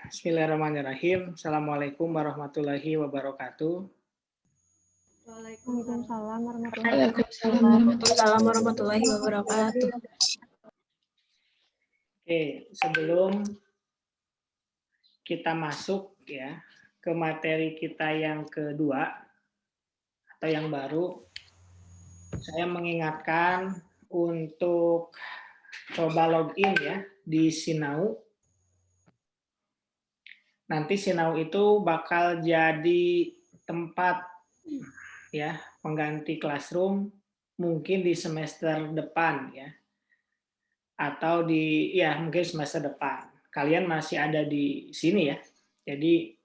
Bismillahirrahmanirrahim. Assalamualaikum warahmatullahi wabarakatuh. Waalaikumsalam warahmatullahi wabarakatuh. Oke, sebelum kita masuk ya ke materi kita yang kedua atau yang baru, saya mengingatkan untuk coba login ya di Sinau. Nanti Sinau itu bakal jadi tempat ya pengganti Classroom mungkin di semester depan ya. Atau mungkin semester depan. Kalian masih ada di sini ya. Jadi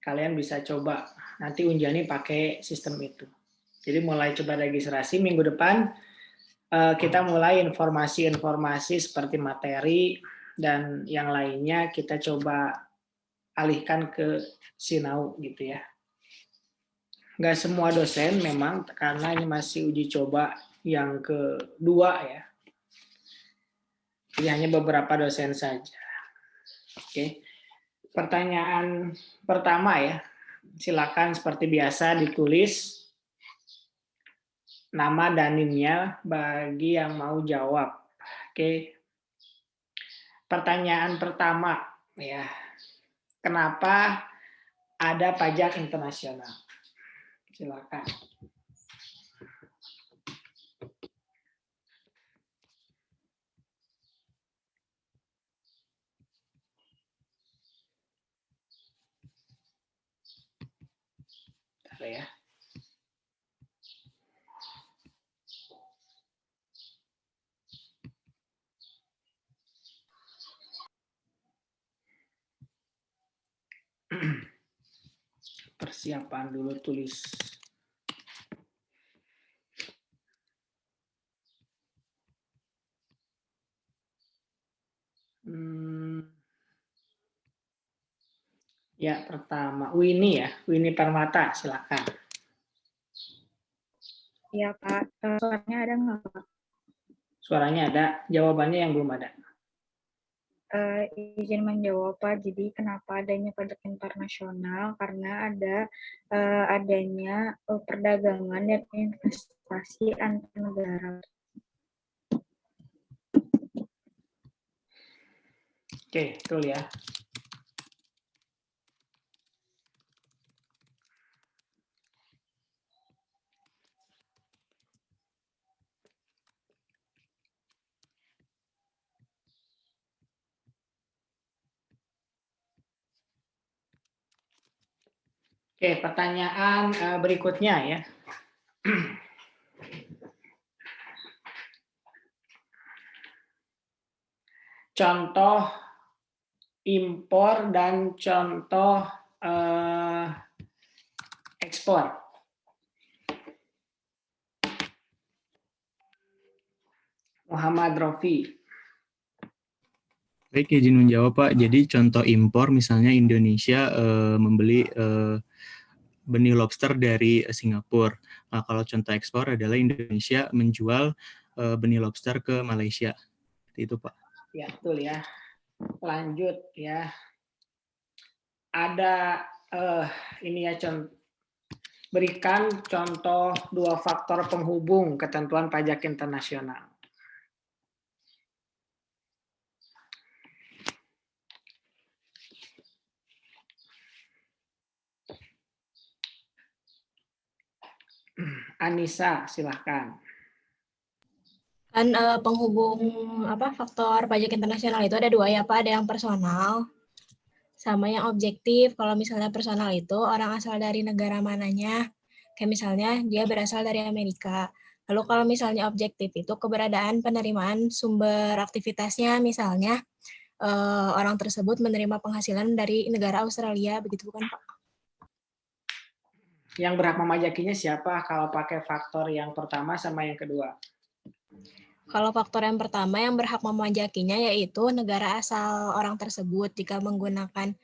kalian bisa coba nanti Unjani pakai sistem itu. Jadi mulai coba registrasi minggu depan kita mulai informasi-informasi seperti materi dan yang lainnya kita coba alihkan ke Sinau gitu ya. Nggak semua dosen memang karena ini masih uji coba yang kedua ya. Jadi hanya beberapa dosen saja. Oke. Pertanyaan pertama ya. Silakan seperti biasa ditulis nama daninnya bagi yang mau jawab. Oke. Pertanyaan pertama ya. Kenapa ada pajak internasional? Silakan. Bentar ya. Persiapan dulu tulis. Ya, pertama Winnie Permata, silakan. Iya Pak, suaranya ada nggak Pak? Suaranya ada, jawabannya yang belum ada. Izin menjawab Pak, jadi kenapa adanya pajak internasional? Karena adanya perdagangan dan investasi antar negara. Oke, betul ya. Oke, pertanyaan berikutnya ya. Contoh impor dan contoh ekspor. Muhammad Rofi. Baik, izin menjawab Pak. Jadi contoh impor misalnya Indonesia membeli benih lobster dari Singapura. Nah, kalau contoh ekspor adalah Indonesia menjual benih lobster ke Malaysia. Itu Pak. Ya, betul ya. Lanjut ya. Ada ini ya berikan contoh dua faktor penghubung ketentuan pajak internasional. Anissa, silahkan. Kan penghubung faktor pajak internasional itu ada dua ya Pak, ada yang personal sama yang objektif. Kalau misalnya personal itu orang asal dari negara mananya, kayak misalnya dia berasal dari Amerika. Lalu kalau misalnya objektif itu keberadaan penerimaan sumber aktivitasnya, misalnya orang tersebut menerima penghasilan dari negara Australia, begitu bukan Pak? Yang berhak memajakinya siapa kalau pakai faktor yang pertama sama yang kedua? Kalau faktor yang pertama yang berhak memajakinya yaitu negara asal orang tersebut jika menggunakan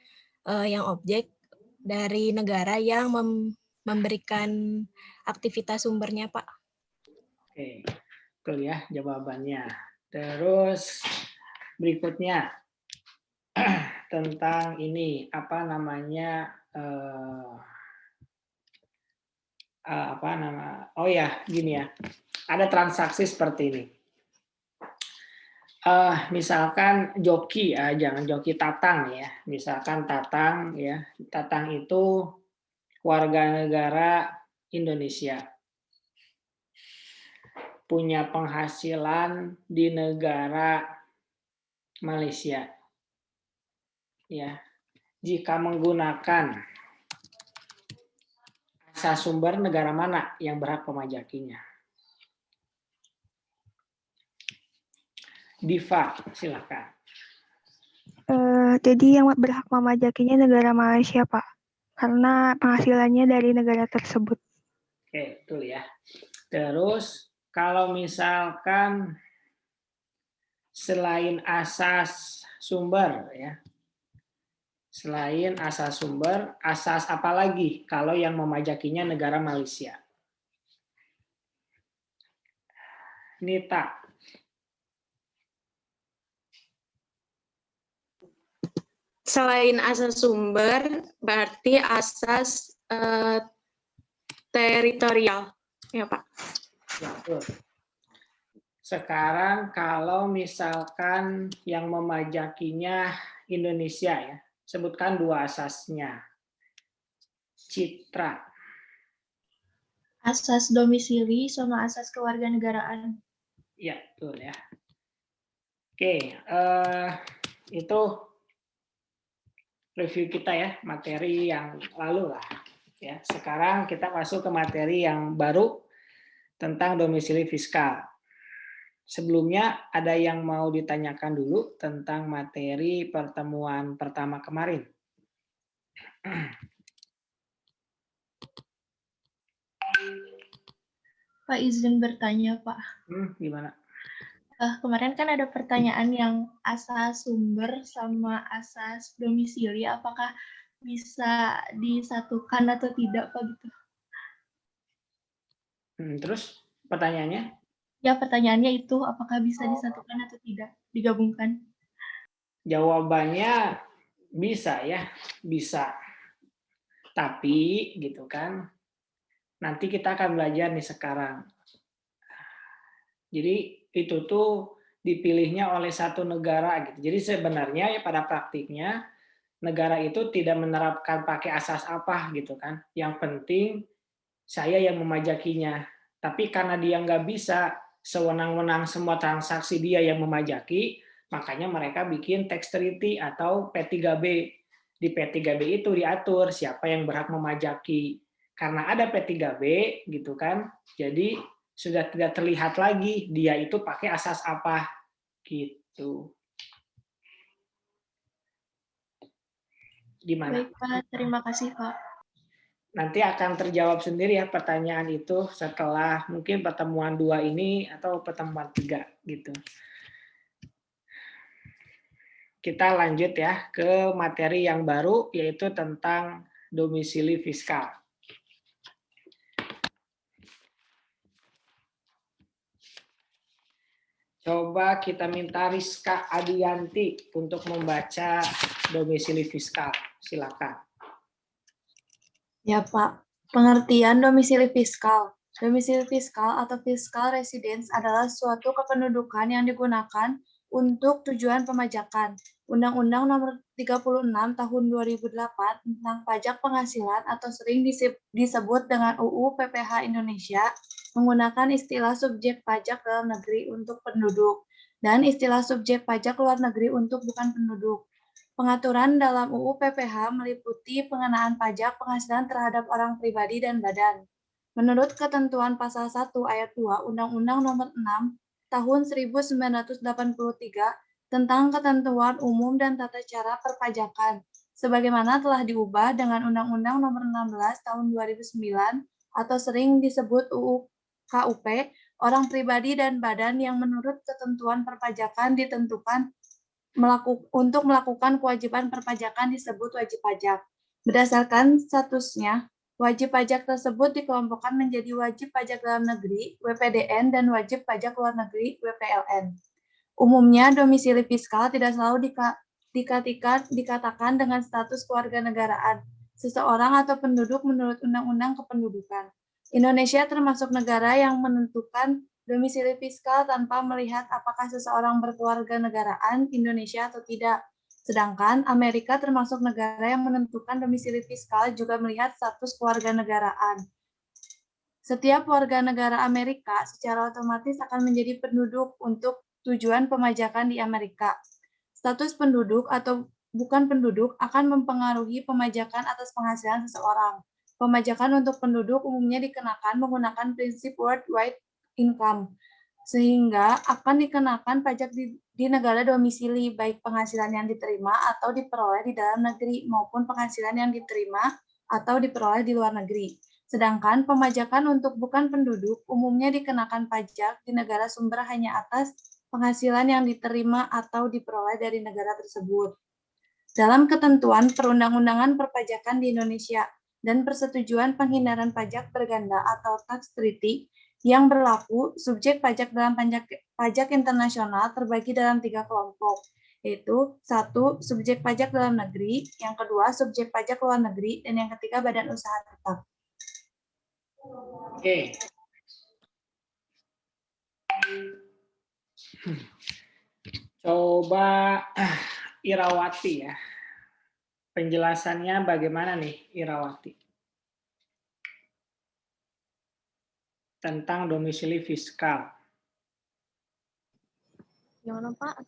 yang objek dari negara yang memberikan aktivitas sumbernya, Pak. Oke, betul ya jawabannya. Terus berikutnya tentang ini apa namanya oh ya gini ya, ada transaksi seperti ini. Misalkan joki, jangan joki Tatang ya. Misalkan Tatang ya, Tatang itu warga negara Indonesia, punya penghasilan di negara Malaysia. Ya, jika menggunakan asas sumber negara mana yang berhak memajakinya? Diva, silakan. Jadi yang berhak memajakinya negara Malaysia, Pak. Karena penghasilannya dari negara tersebut. Oke, betul ya. Terus kalau misalkan selain asas sumber ya, selain asas sumber, asas apa lagi kalau yang memajakinya negara Malaysia? Nita. Selain asas sumber, berarti asas teritorial, ya Pak. Ya, betul. Sekarang kalau misalkan yang memajakinya Indonesia ya, sebutkan dua asasnya. Citra. Asas domisili sama asas kewarganegaraan. Ya, betul ya. Oke, itu review kita ya, materi yang lalu lah. Ya, sekarang kita masuk ke materi yang baru tentang domisili fiskal. Sebelumnya ada yang mau ditanyakan dulu tentang materi pertemuan pertama kemarin. Pak, izin bertanya, Pak. Gimana? Kemarin kan ada pertanyaan yang asas sumber sama asas domisili, apakah bisa disatukan atau tidak, Pak? Gitu. Terus pertanyaannya? Ya, pertanyaannya itu apakah bisa disatukan atau tidak, digabungkan? Jawabannya bisa ya, bisa. Tapi gitu kan, nanti kita akan belajar nih sekarang. Jadi itu tuh dipilihnya oleh satu negara gitu. Jadi sebenarnya ya pada praktiknya negara itu tidak menerapkan pakai asas apa gitu kan. Yang penting saya yang memajakinya. Tapi karena dia nggak bisa sewenang-wenang semua transaksi dia yang memajaki, makanya mereka bikin tax treaty atau P3B. Di P3B itu diatur siapa yang berhak memajaki. Karena ada P3B gitu kan, jadi sudah tidak terlihat lagi dia itu pakai asas apa gitu. Gimana? Baik, Pak. Terima kasih, Pak. Nanti akan terjawab sendiri ya pertanyaan itu setelah mungkin pertemuan 2 ini atau pertemuan 3 gitu. Kita lanjut ya ke materi yang baru yaitu tentang domisili fiskal. Coba kita minta Rizka Adianti untuk membaca domisili fiskal. Silakan. Ya, Pak. Pengertian domisili fiskal. Domisili fiskal atau fiscal residence adalah suatu kependudukan yang digunakan untuk tujuan pemajakan. Undang-Undang Nomor 36 Tahun 2008 tentang pajak penghasilan atau sering disebut dengan UU PPH Indonesia menggunakan istilah subjek pajak dalam negeri untuk penduduk dan istilah subjek pajak luar negeri untuk bukan penduduk. Pengaturan dalam UU PPH meliputi pengenaan pajak penghasilan terhadap orang pribadi dan badan. Menurut ketentuan pasal 1 ayat 2 Undang-Undang Nomor 6 Tahun 1983 tentang ketentuan umum dan tata cara perpajakan, sebagaimana telah diubah dengan Undang-Undang Nomor 16 Tahun 2009 atau sering disebut UU KUP, orang pribadi dan badan yang menurut ketentuan perpajakan ditentukan untuk melakukan kewajiban perpajakan disebut wajib pajak. Berdasarkan statusnya, wajib pajak tersebut dikelompokkan menjadi wajib pajak dalam negeri, WPDN, dan wajib pajak luar negeri, WPLN. Umumnya, domisili fiskal tidak selalu dikatakan dengan status kewarganegaraan seseorang atau penduduk menurut Undang-Undang Kependudukan. Indonesia termasuk negara yang menentukan domisili fiskal tanpa melihat apakah seseorang berkewarganegaraan Indonesia atau tidak. Sedangkan Amerika termasuk negara yang menentukan domisili fiskal juga melihat status kewarganegaraan. Setiap warga negara Amerika secara otomatis akan menjadi penduduk untuk tujuan pemajakan di Amerika. Status penduduk atau bukan penduduk akan mempengaruhi pemajakan atas penghasilan seseorang. Pemajakan untuk penduduk umumnya dikenakan menggunakan prinsip worldwide income, sehingga akan dikenakan pajak di negara domisili, baik penghasilan yang diterima atau diperoleh di dalam negeri maupun penghasilan yang diterima atau diperoleh di luar negeri. Sedangkan pemajakan untuk bukan penduduk umumnya dikenakan pajak di negara sumber hanya atas penghasilan yang diterima atau diperoleh dari negara tersebut. Dalam ketentuan perundang-undangan perpajakan di Indonesia dan persetujuan penghindaran pajak berganda atau tax treaty yang berlaku, subjek pajak dalam pajak internasional terbagi dalam 3 kelompok, yaitu 1. Subjek pajak dalam negeri, yang kedua subjek pajak luar negeri, dan yang ketiga badan usaha tetap. Oke. Coba Irawati ya. Penjelasannya bagaimana nih Irawati? Tentang domisili fiskal. Gimana Pak?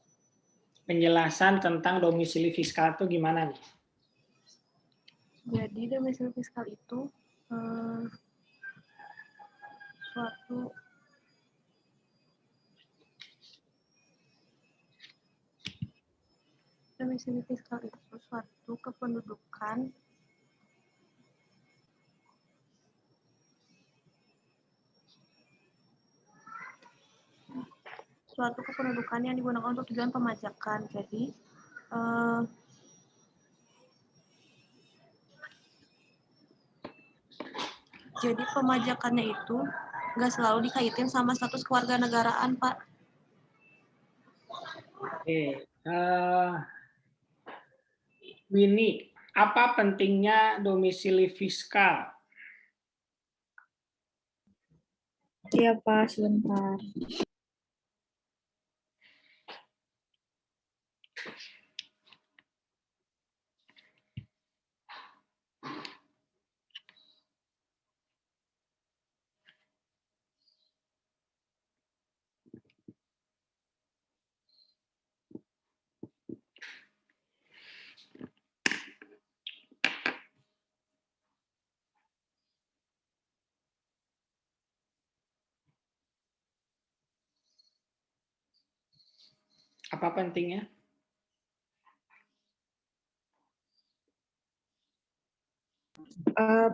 Penjelasan tentang domisili fiskal itu gimana nih? Jadi domisili fiskal itu suatu domisili fiskal itu suatu kependudukan yang digunakan untuk tujuan pemajakan. Jadi pemajakannya itu nggak selalu dikaitin sama status kewarganegaraan, Pak. Oke. Winnie, apa pentingnya domisili fiskal? Iya Pak, sebentar. Apa pentingnya?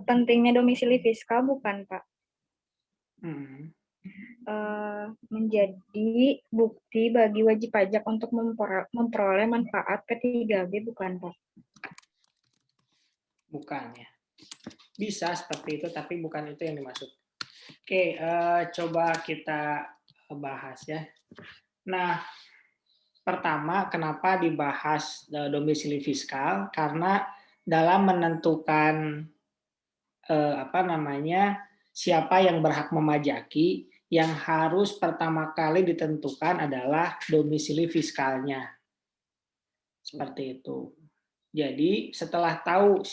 Pentingnya domisili fiskal bukan Pak? Menjadi bukti bagi wajib pajak untuk memperoleh manfaat P3B bukan Pak? Bukan ya. Bisa seperti itu, tapi bukan itu yang dimaksud. Oke, coba kita bahas ya. Nah, pertama, kenapa dibahas domisili fiskal? Karena dalam menentukan siapa yang berhak memajaki, yang harus pertama kali ditentukan adalah domisili fiskalnya. Seperti itu. Jadi setelah tahu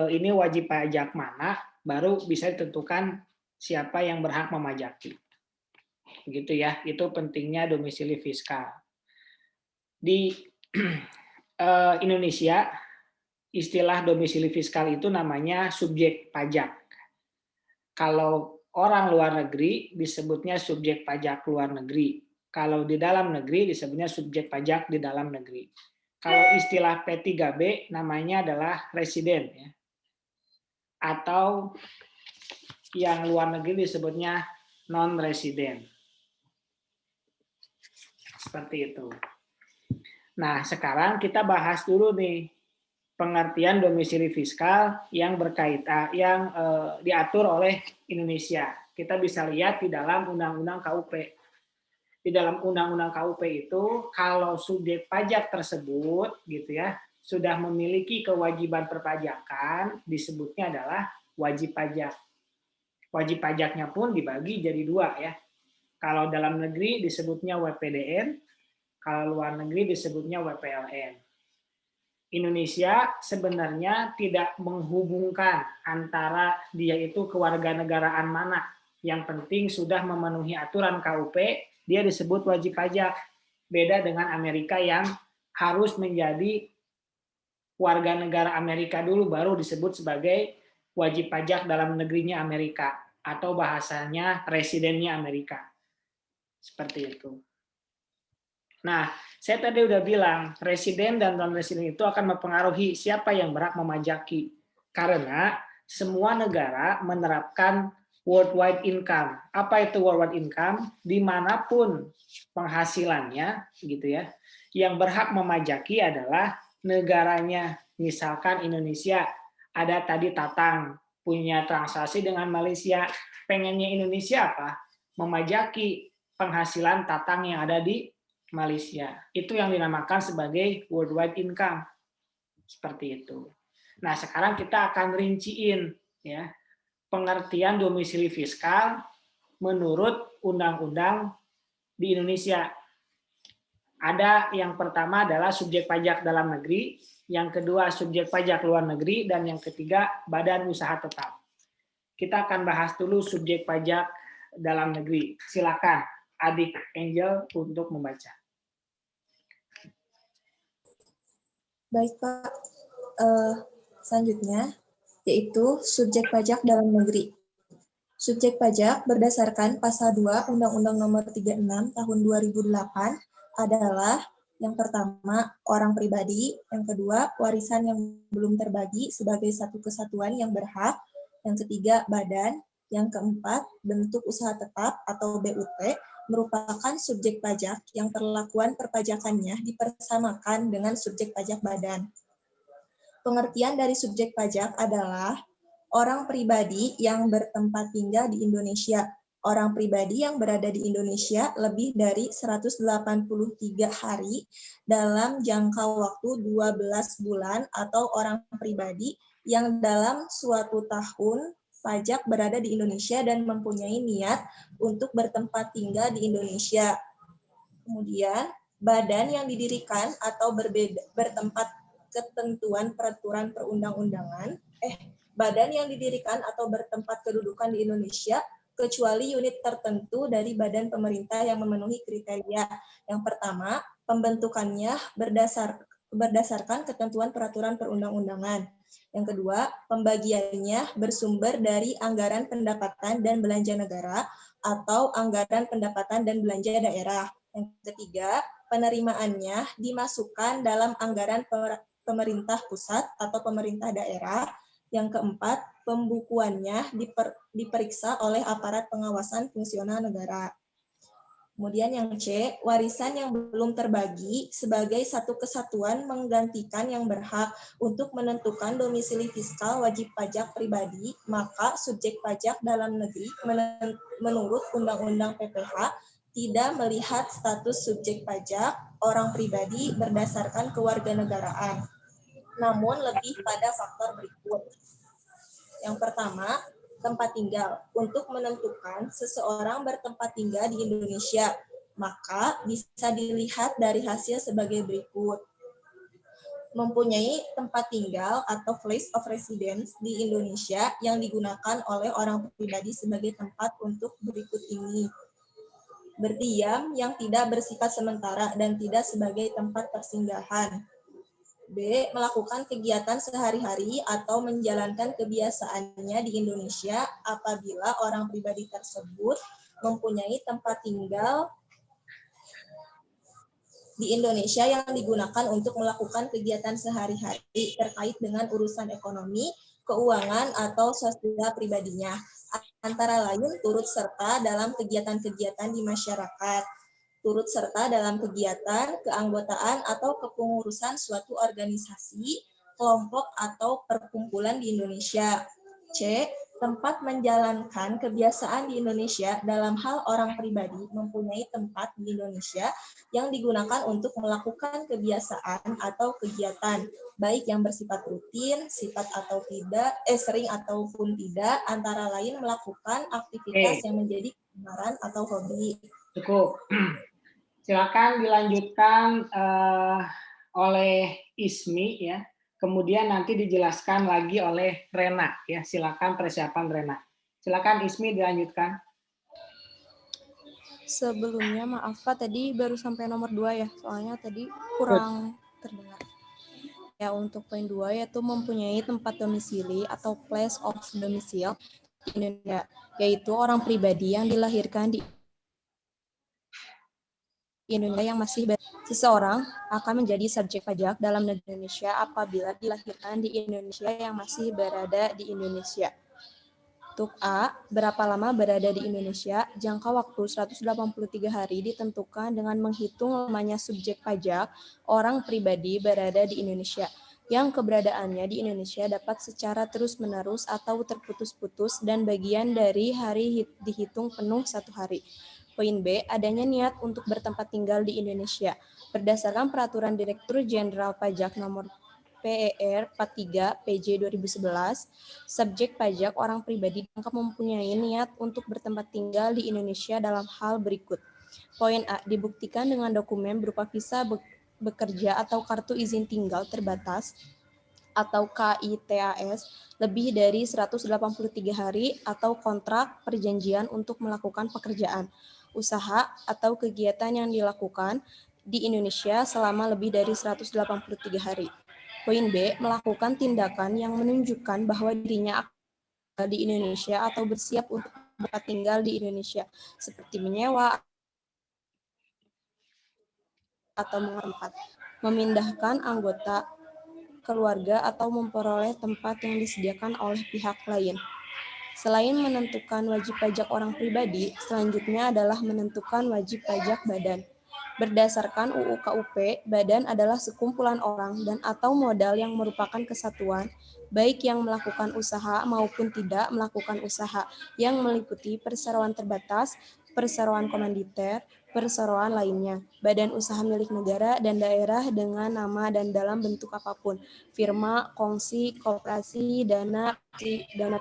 ini wajib pajak mana, baru bisa ditentukan siapa yang berhak memajaki. Begitu ya, itu pentingnya domisili fiskal. Di Indonesia, istilah domisili fiskal itu namanya subjek pajak. Kalau orang luar negeri disebutnya subjek pajak luar negeri. Kalau di dalam negeri disebutnya subjek pajak di dalam negeri. Kalau istilah P3B namanya adalah residen ya. Atau yang luar negeri disebutnya non-resident. Seperti itu. Nah, sekarang kita bahas dulu nih pengertian domisili fiskal yang berkaitan diatur oleh Indonesia. Kita bisa lihat di dalam Undang-Undang KUP. Di di dalam Undang-Undang KUP itu kalau subjek pajak tersebut gitu ya sudah memiliki kewajiban perpajakan, disebutnya adalah wajib pajak. Wajib pajaknya pun dibagi jadi dua ya. Kalau dalam negeri disebutnya WPDN, kalau luar negeri disebutnya WPLN. Indonesia sebenarnya tidak menghubungkan antara dia itu kewarganegaraan mana. Yang penting sudah memenuhi aturan KUP, dia disebut wajib pajak. Beda dengan Amerika yang harus menjadi warga negara Amerika dulu baru disebut sebagai wajib pajak dalam negerinya Amerika atau bahasanya residennya Amerika. Seperti itu. Nah, saya tadi udah bilang, residen dan non-residen itu akan mempengaruhi siapa yang berhak memajaki. Karena semua negara menerapkan worldwide income. Apa itu worldwide income? Dimanapun penghasilannya, gitu ya, yang berhak memajaki adalah negaranya. Misalkan Indonesia, ada tadi Tatang, punya transaksi dengan Malaysia. Pengennya Indonesia apa? Memajaki penghasilan Tatang yang ada di Malaysia. Itu yang dinamakan sebagai worldwide income. Seperti itu. Nah, sekarang kita akan rinciin ya pengertian domisili fiskal menurut undang-undang di Indonesia. Ada yang pertama adalah subjek pajak dalam negeri, yang kedua subjek pajak luar negeri, dan yang ketiga badan usaha tetap. Kita akan bahas dulu subjek pajak dalam negeri. Silakan Adik Angel untuk membaca. Baik, Pak. Selanjutnya, yaitu subjek pajak dalam negeri. Subjek pajak berdasarkan Pasal 2 Undang-Undang Nomor 36 Tahun 2008 adalah yang pertama, orang pribadi, yang kedua, warisan yang belum terbagi sebagai satu kesatuan yang berhak, yang ketiga, badan, yang keempat, bentuk usaha tetap atau BUT, merupakan subjek pajak yang perlakuan perpajakannya dipersamakan dengan subjek pajak badan. Pengertian dari subjek pajak adalah orang pribadi yang bertempat tinggal di Indonesia. Orang pribadi yang berada di Indonesia lebih dari 183 hari dalam jangka waktu 12 bulan atau orang pribadi yang dalam suatu tahun pajak berada di Indonesia dan mempunyai niat untuk bertempat tinggal di Indonesia. Kemudian, badan yang didirikan atau bertempat ketentuan peraturan perundang-undangan, badan yang didirikan atau bertempat kedudukan di Indonesia, kecuali unit tertentu dari badan pemerintah yang memenuhi kriteria. Yang pertama, pembentukannya berdasarkan ketentuan peraturan perundang-undangan. Yang kedua, pembagiannya bersumber dari anggaran pendapatan dan belanja negara atau anggaran pendapatan dan belanja daerah. Yang ketiga, penerimaannya dimasukkan dalam anggaran pemerintah pusat atau pemerintah daerah. Yang keempat, pembukuannya diperiksa oleh aparat pengawasan fungsional negara. Kemudian yang C, warisan yang belum terbagi sebagai satu kesatuan menggantikan yang berhak untuk menentukan domisili fiskal wajib pajak pribadi, maka subjek pajak dalam negeri menurut Undang-Undang PPH tidak melihat status subjek pajak orang pribadi berdasarkan kewarganegaraan, namun lebih pada faktor berikut. Yang pertama, tempat tinggal. Untuk menentukan seseorang bertempat tinggal di Indonesia, maka bisa dilihat dari hasil sebagai berikut. Mempunyai tempat tinggal atau place of residence di Indonesia yang digunakan oleh orang pribadi sebagai tempat untuk berikut ini. Berdiam yang tidak bersifat sementara dan tidak sebagai tempat persinggahan. B. Melakukan kegiatan sehari-hari atau menjalankan kebiasaannya di Indonesia apabila orang pribadi tersebut mempunyai tempat tinggal di Indonesia yang digunakan untuk melakukan kegiatan sehari-hari terkait dengan urusan ekonomi, keuangan, atau sosial pribadinya. Antara lain turut serta dalam kegiatan-kegiatan di masyarakat, turut serta dalam kegiatan, keanggotaan, atau kepengurusan suatu organisasi, kelompok, atau perkumpulan di Indonesia. C. Tempat menjalankan kebiasaan di Indonesia dalam hal orang pribadi mempunyai tempat di Indonesia yang digunakan untuk melakukan kebiasaan atau kegiatan, baik yang bersifat rutin, sifat atau tidak, sering ataupun tidak, antara lain melakukan aktivitas yang menjadi kegemaran atau hobi. Cukup. Silakan dilanjutkan oleh Ismi ya. Kemudian nanti dijelaskan lagi oleh Rena ya. Silakan persiapan Rena. Silakan Ismi dilanjutkan. Sebelumnya maaf Pak, tadi baru sampai nomor 2 ya, soalnya tadi kurang terdengar. Ya, untuk poin 2 yaitu mempunyai tempat domisili atau place of domicile di Indonesia, yaitu orang pribadi yang dilahirkan di Indonesia yang masih seseorang akan menjadi subjek pajak dalam negeri Indonesia apabila dilahirkan di Indonesia yang masih berada di Indonesia. Untuk A, berapa lama berada di Indonesia? Jangka waktu 183 hari ditentukan dengan menghitung lamanya subjek pajak orang pribadi berada di Indonesia, yang keberadaannya di Indonesia dapat secara terus-menerus atau terputus-putus dan bagian dari hari dihitung penuh 1 hari. Poin B, adanya niat untuk bertempat tinggal di Indonesia. Berdasarkan Peraturan Direktur Jenderal Pajak Nomor PER 43 PJ 2011, subjek pajak orang pribadi dianggap mempunyai niat untuk bertempat tinggal di Indonesia dalam hal berikut. Poin A, dibuktikan dengan dokumen berupa visa bekerja atau kartu izin tinggal terbatas atau KITAS lebih dari 183 hari atau kontrak perjanjian untuk melakukan pekerjaan, usaha, atau kegiatan yang dilakukan di Indonesia selama lebih dari 183 hari. Poin B, melakukan tindakan yang menunjukkan bahwa dirinya akan di Indonesia atau bersiap untuk bertempat tinggal di Indonesia, seperti menyewa atau mengempat, memindahkan anggota keluarga atau memperoleh tempat yang disediakan oleh pihak lain. Selain menentukan wajib pajak orang pribadi, selanjutnya adalah menentukan wajib pajak badan. Berdasarkan UU KUP, badan adalah sekumpulan orang dan atau modal yang merupakan kesatuan, baik yang melakukan usaha maupun tidak melakukan usaha, yang meliputi perseroan terbatas, perseroan komanditer, perseroan lainnya, badan usaha milik negara dan daerah dengan nama dan dalam bentuk apapun, firma, kongsi, koperasi, dana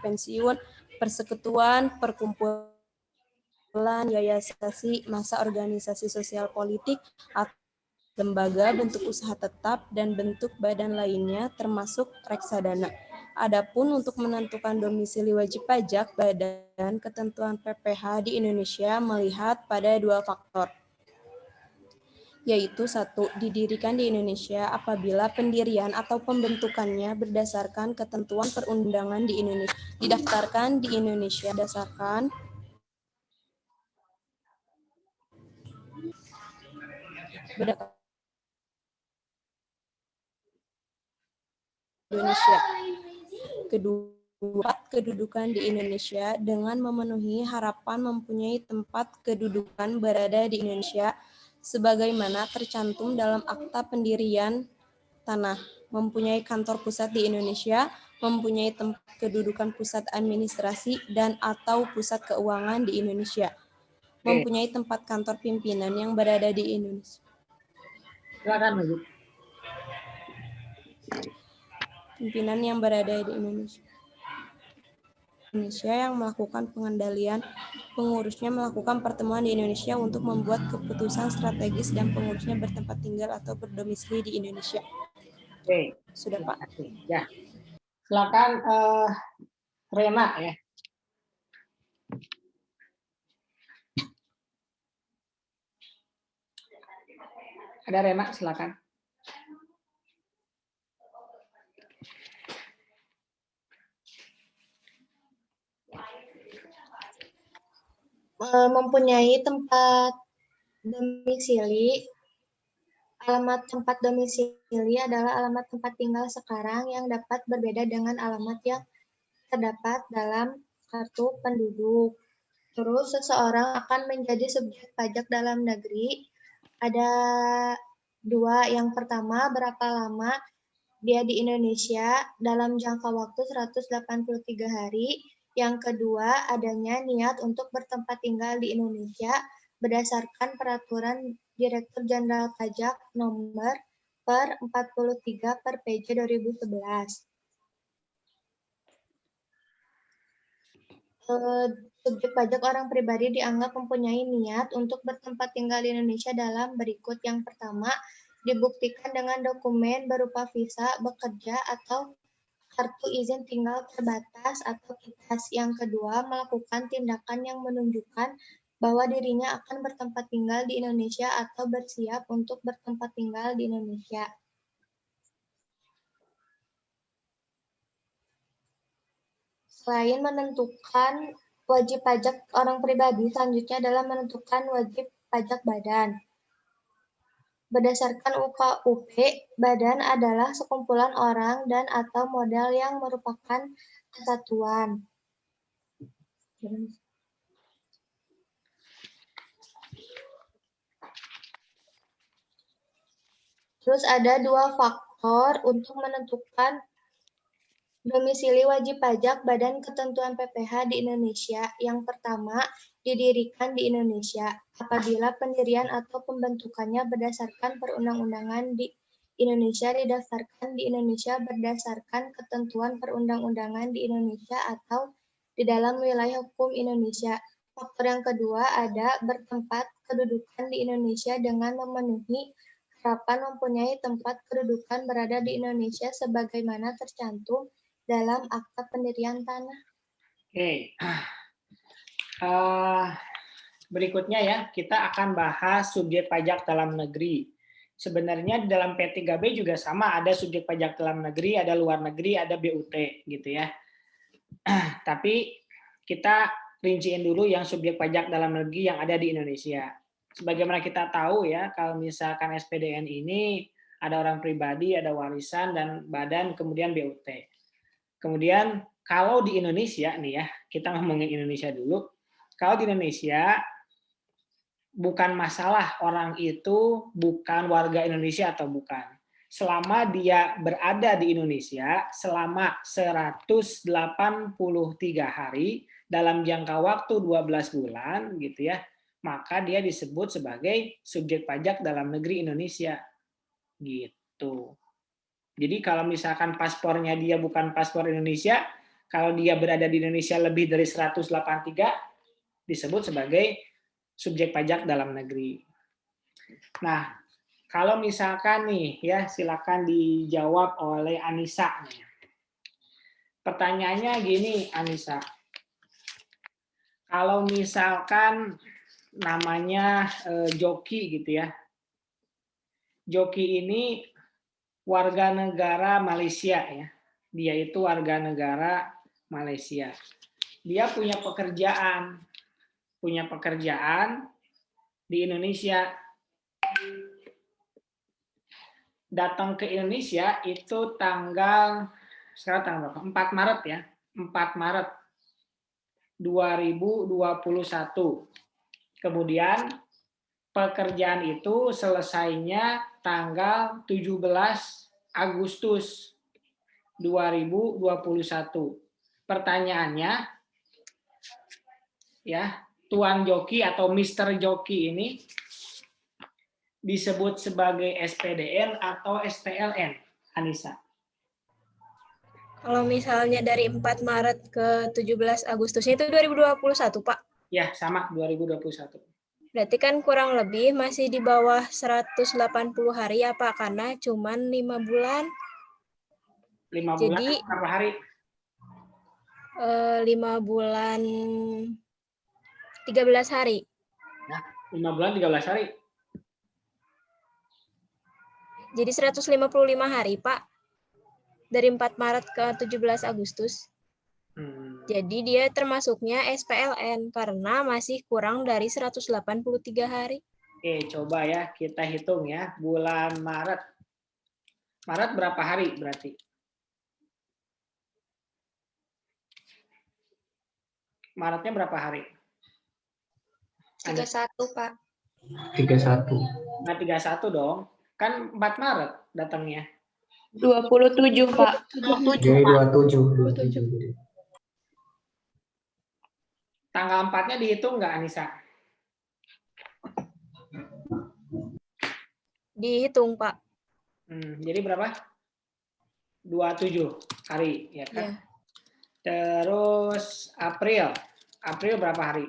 pensiun, persekutuan, perkumpulan, yayasan, masa organisasi sosial politik, atau lembaga, bentuk usaha tetap, dan bentuk badan lainnya termasuk reksadana. Adapun untuk menentukan domisili wajib pajak badan, ketentuan PPh di Indonesia melihat pada 2 faktor, yaitu 1, didirikan di Indonesia apabila pendirian atau pembentukannya berdasarkan ketentuan perundangan di Indonesia, didaftarkan di Indonesia berdasarkan Indonesia. Kedua, kedudukan di Indonesia dengan memenuhi harapan mempunyai tempat kedudukan berada di Indonesia sebagaimana tercantum dalam akta pendirian tanah, mempunyai kantor pusat di Indonesia, mempunyai tempat kedudukan pusat administrasi dan atau pusat keuangan di Indonesia, mempunyai tempat kantor pimpinan yang berada di Indonesia. Silakan lanjut. Pimpinan yang berada di Indonesia yang melakukan pengendalian, pengurusnya melakukan pertemuan di Indonesia untuk membuat keputusan strategis dan pengurusnya bertempat tinggal atau berdomisili di Indonesia. Oke. Sudah Pak. Ya. Silakan Rena ya. Ada Rena, silakan. Mempunyai tempat domisili. Alamat tempat domisili adalah alamat tempat tinggal sekarang yang dapat berbeda dengan alamat yang terdapat dalam kartu penduduk. Terus seseorang akan menjadi subjek pajak dalam negeri. Ada 2. Yang pertama, berapa lama dia di Indonesia dalam jangka waktu 183 hari. Yang kedua, adanya niat untuk bertempat tinggal di Indonesia berdasarkan Peraturan Direktur Jenderal Pajak Nomor per 43 per PJ 2011. Subjek pajak orang pribadi dianggap mempunyai niat untuk bertempat tinggal di Indonesia dalam berikut. Yang pertama, dibuktikan dengan dokumen berupa visa, bekerja, atau kartu izin tinggal terbatas atau KITAS. Yang kedua, melakukan tindakan yang menunjukkan bahwa dirinya akan bertempat tinggal di Indonesia atau bersiap untuk bertempat tinggal di Indonesia. Selain menentukan wajib pajak orang pribadi, selanjutnya adalah menentukan wajib pajak badan. Berdasarkan UKUP, badan adalah sekumpulan orang dan atau modal yang merupakan kesatuan. Terus ada dua faktor untuk menentukan domisili wajib pajak badan ketentuan PPh di Indonesia. Yang pertama, didirikan di Indonesia. Apabila pendirian atau pembentukannya berdasarkan perundang-undangan di Indonesia, didaftarkan di Indonesia berdasarkan ketentuan perundang-undangan di Indonesia atau di dalam wilayah hukum Indonesia. Faktor yang kedua ada bertempat kedudukan di Indonesia dengan memenuhi harapan mempunyai tempat kedudukan berada di Indonesia sebagaimana tercantum dalam akta pendirian tanah. Oke. Berikutnya ya, kita akan bahas subjek pajak dalam negeri. Sebenarnya di dalam P3B juga sama, ada subjek pajak dalam negeri, ada luar negeri, ada BUT gitu ya. Tapi kita rinciin dulu yang subjek pajak dalam negeri yang ada di Indonesia. Sebagaimana kita tahu ya, kalau misalkan SPDN ini ada orang pribadi, ada warisan dan badan, kemudian BUT. Kemudian kalau di Indonesia nih ya, kita ngomongin Indonesia dulu. Kalau di Indonesia bukan masalah orang itu bukan warga Indonesia atau bukan. Selama dia berada di Indonesia selama 183 hari dalam jangka waktu 12 bulan gitu ya, maka dia disebut sebagai subjek pajak dalam negeri Indonesia. Gitu. Jadi kalau misalkan paspornya dia bukan paspor Indonesia, kalau dia berada di Indonesia lebih dari 183, disebut sebagai subjek pajak dalam negeri. Nah, kalau misalkan nih, ya silakan dijawab oleh Anissa. Pertanyaannya gini, Anissa. Kalau misalkan namanya Joki gitu ya, Joki ini warga negara Malaysia ya. Dia itu warga negara Malaysia. Dia punya pekerjaan di Indonesia. Datang ke Indonesia itu sekarang tanggal berapa? 4 Maret ya. 4 Maret 2021. Kemudian pekerjaan itu selesainya tanggal 17 Agustus 2021. Pertanyaannya, ya, Tuan Joki atau Mr. Joki ini disebut sebagai SPDN atau SPLN, Anissa? Kalau misalnya dari 4 Maret ke 17 Agustusnya itu 2021, Pak? Ya, sama, 2021. Berarti kan kurang lebih masih di bawah 180 hari ya Pak, karena cuma 5 bulan. 5 bulan jadi, berapa hari? 5 bulan 13 hari. Nah, 5 bulan 13 hari. Jadi 155 hari Pak. Dari 4 Maret ke 17 Agustus. Jadi dia termasuknya SPLN karena masih kurang dari 183 hari. Oke, coba ya kita hitung ya. Bulan Maret. Maret berapa hari berarti? Maretnya berapa hari? 31, Pak. 31. Nah, 31 dong. Kan 4 Maret datangnya. 27, Pak. 27. 27. Tanggal 4-nya dihitung nggak, Anissa? Dihitung, Pak. Jadi berapa? 27 hari, ya kan? Iya. Terus April. April berapa hari?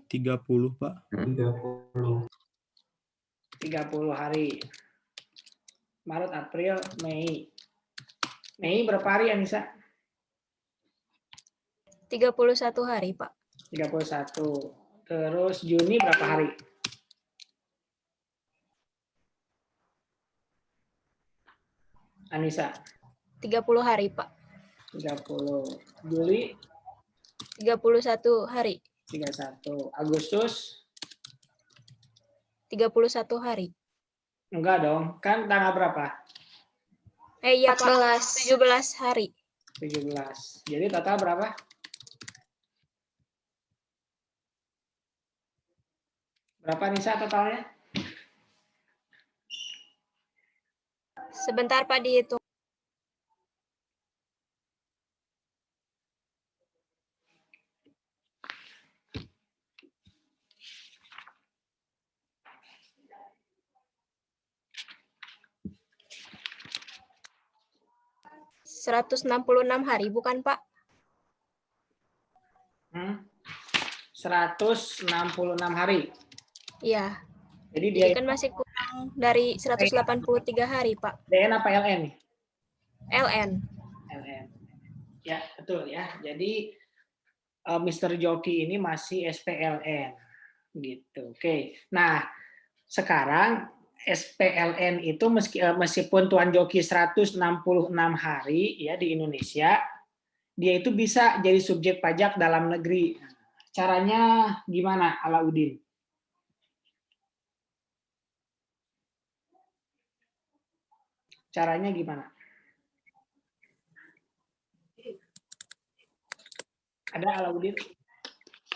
30, Pak. 30 hari. Maret, April, Mei. Mei berapa hari, Anissa? 31 hari, Pak. 31. Terus Juni berapa hari? Anissa? 30 hari, Pak. 30. Juli? 31 hari. 31. Agustus? 31 hari. Enggak dong, kan tanggal berapa? Iya, Pak. 14. 17 hari. 17. Jadi total berapa? Berapa, Nisa, totalnya? Sebentar, Pak, dihitung. ...166 hari, bukan, Pak? 166 hari. Iya. Jadi Jadi kan masih kurang dari 183 hari, Pak. DN apa LN? LN. LN. Ya, betul ya. Jadi Mr. Joki ini masih SPLN. Gitu. Oke. Nah, sekarang SPLN itu meskipun Tuan Joki 166 hari ya di Indonesia, dia itu bisa jadi subjek pajak dalam negeri. Caranya gimana, Alauddin? Caranya gimana? Ada, Alauddin?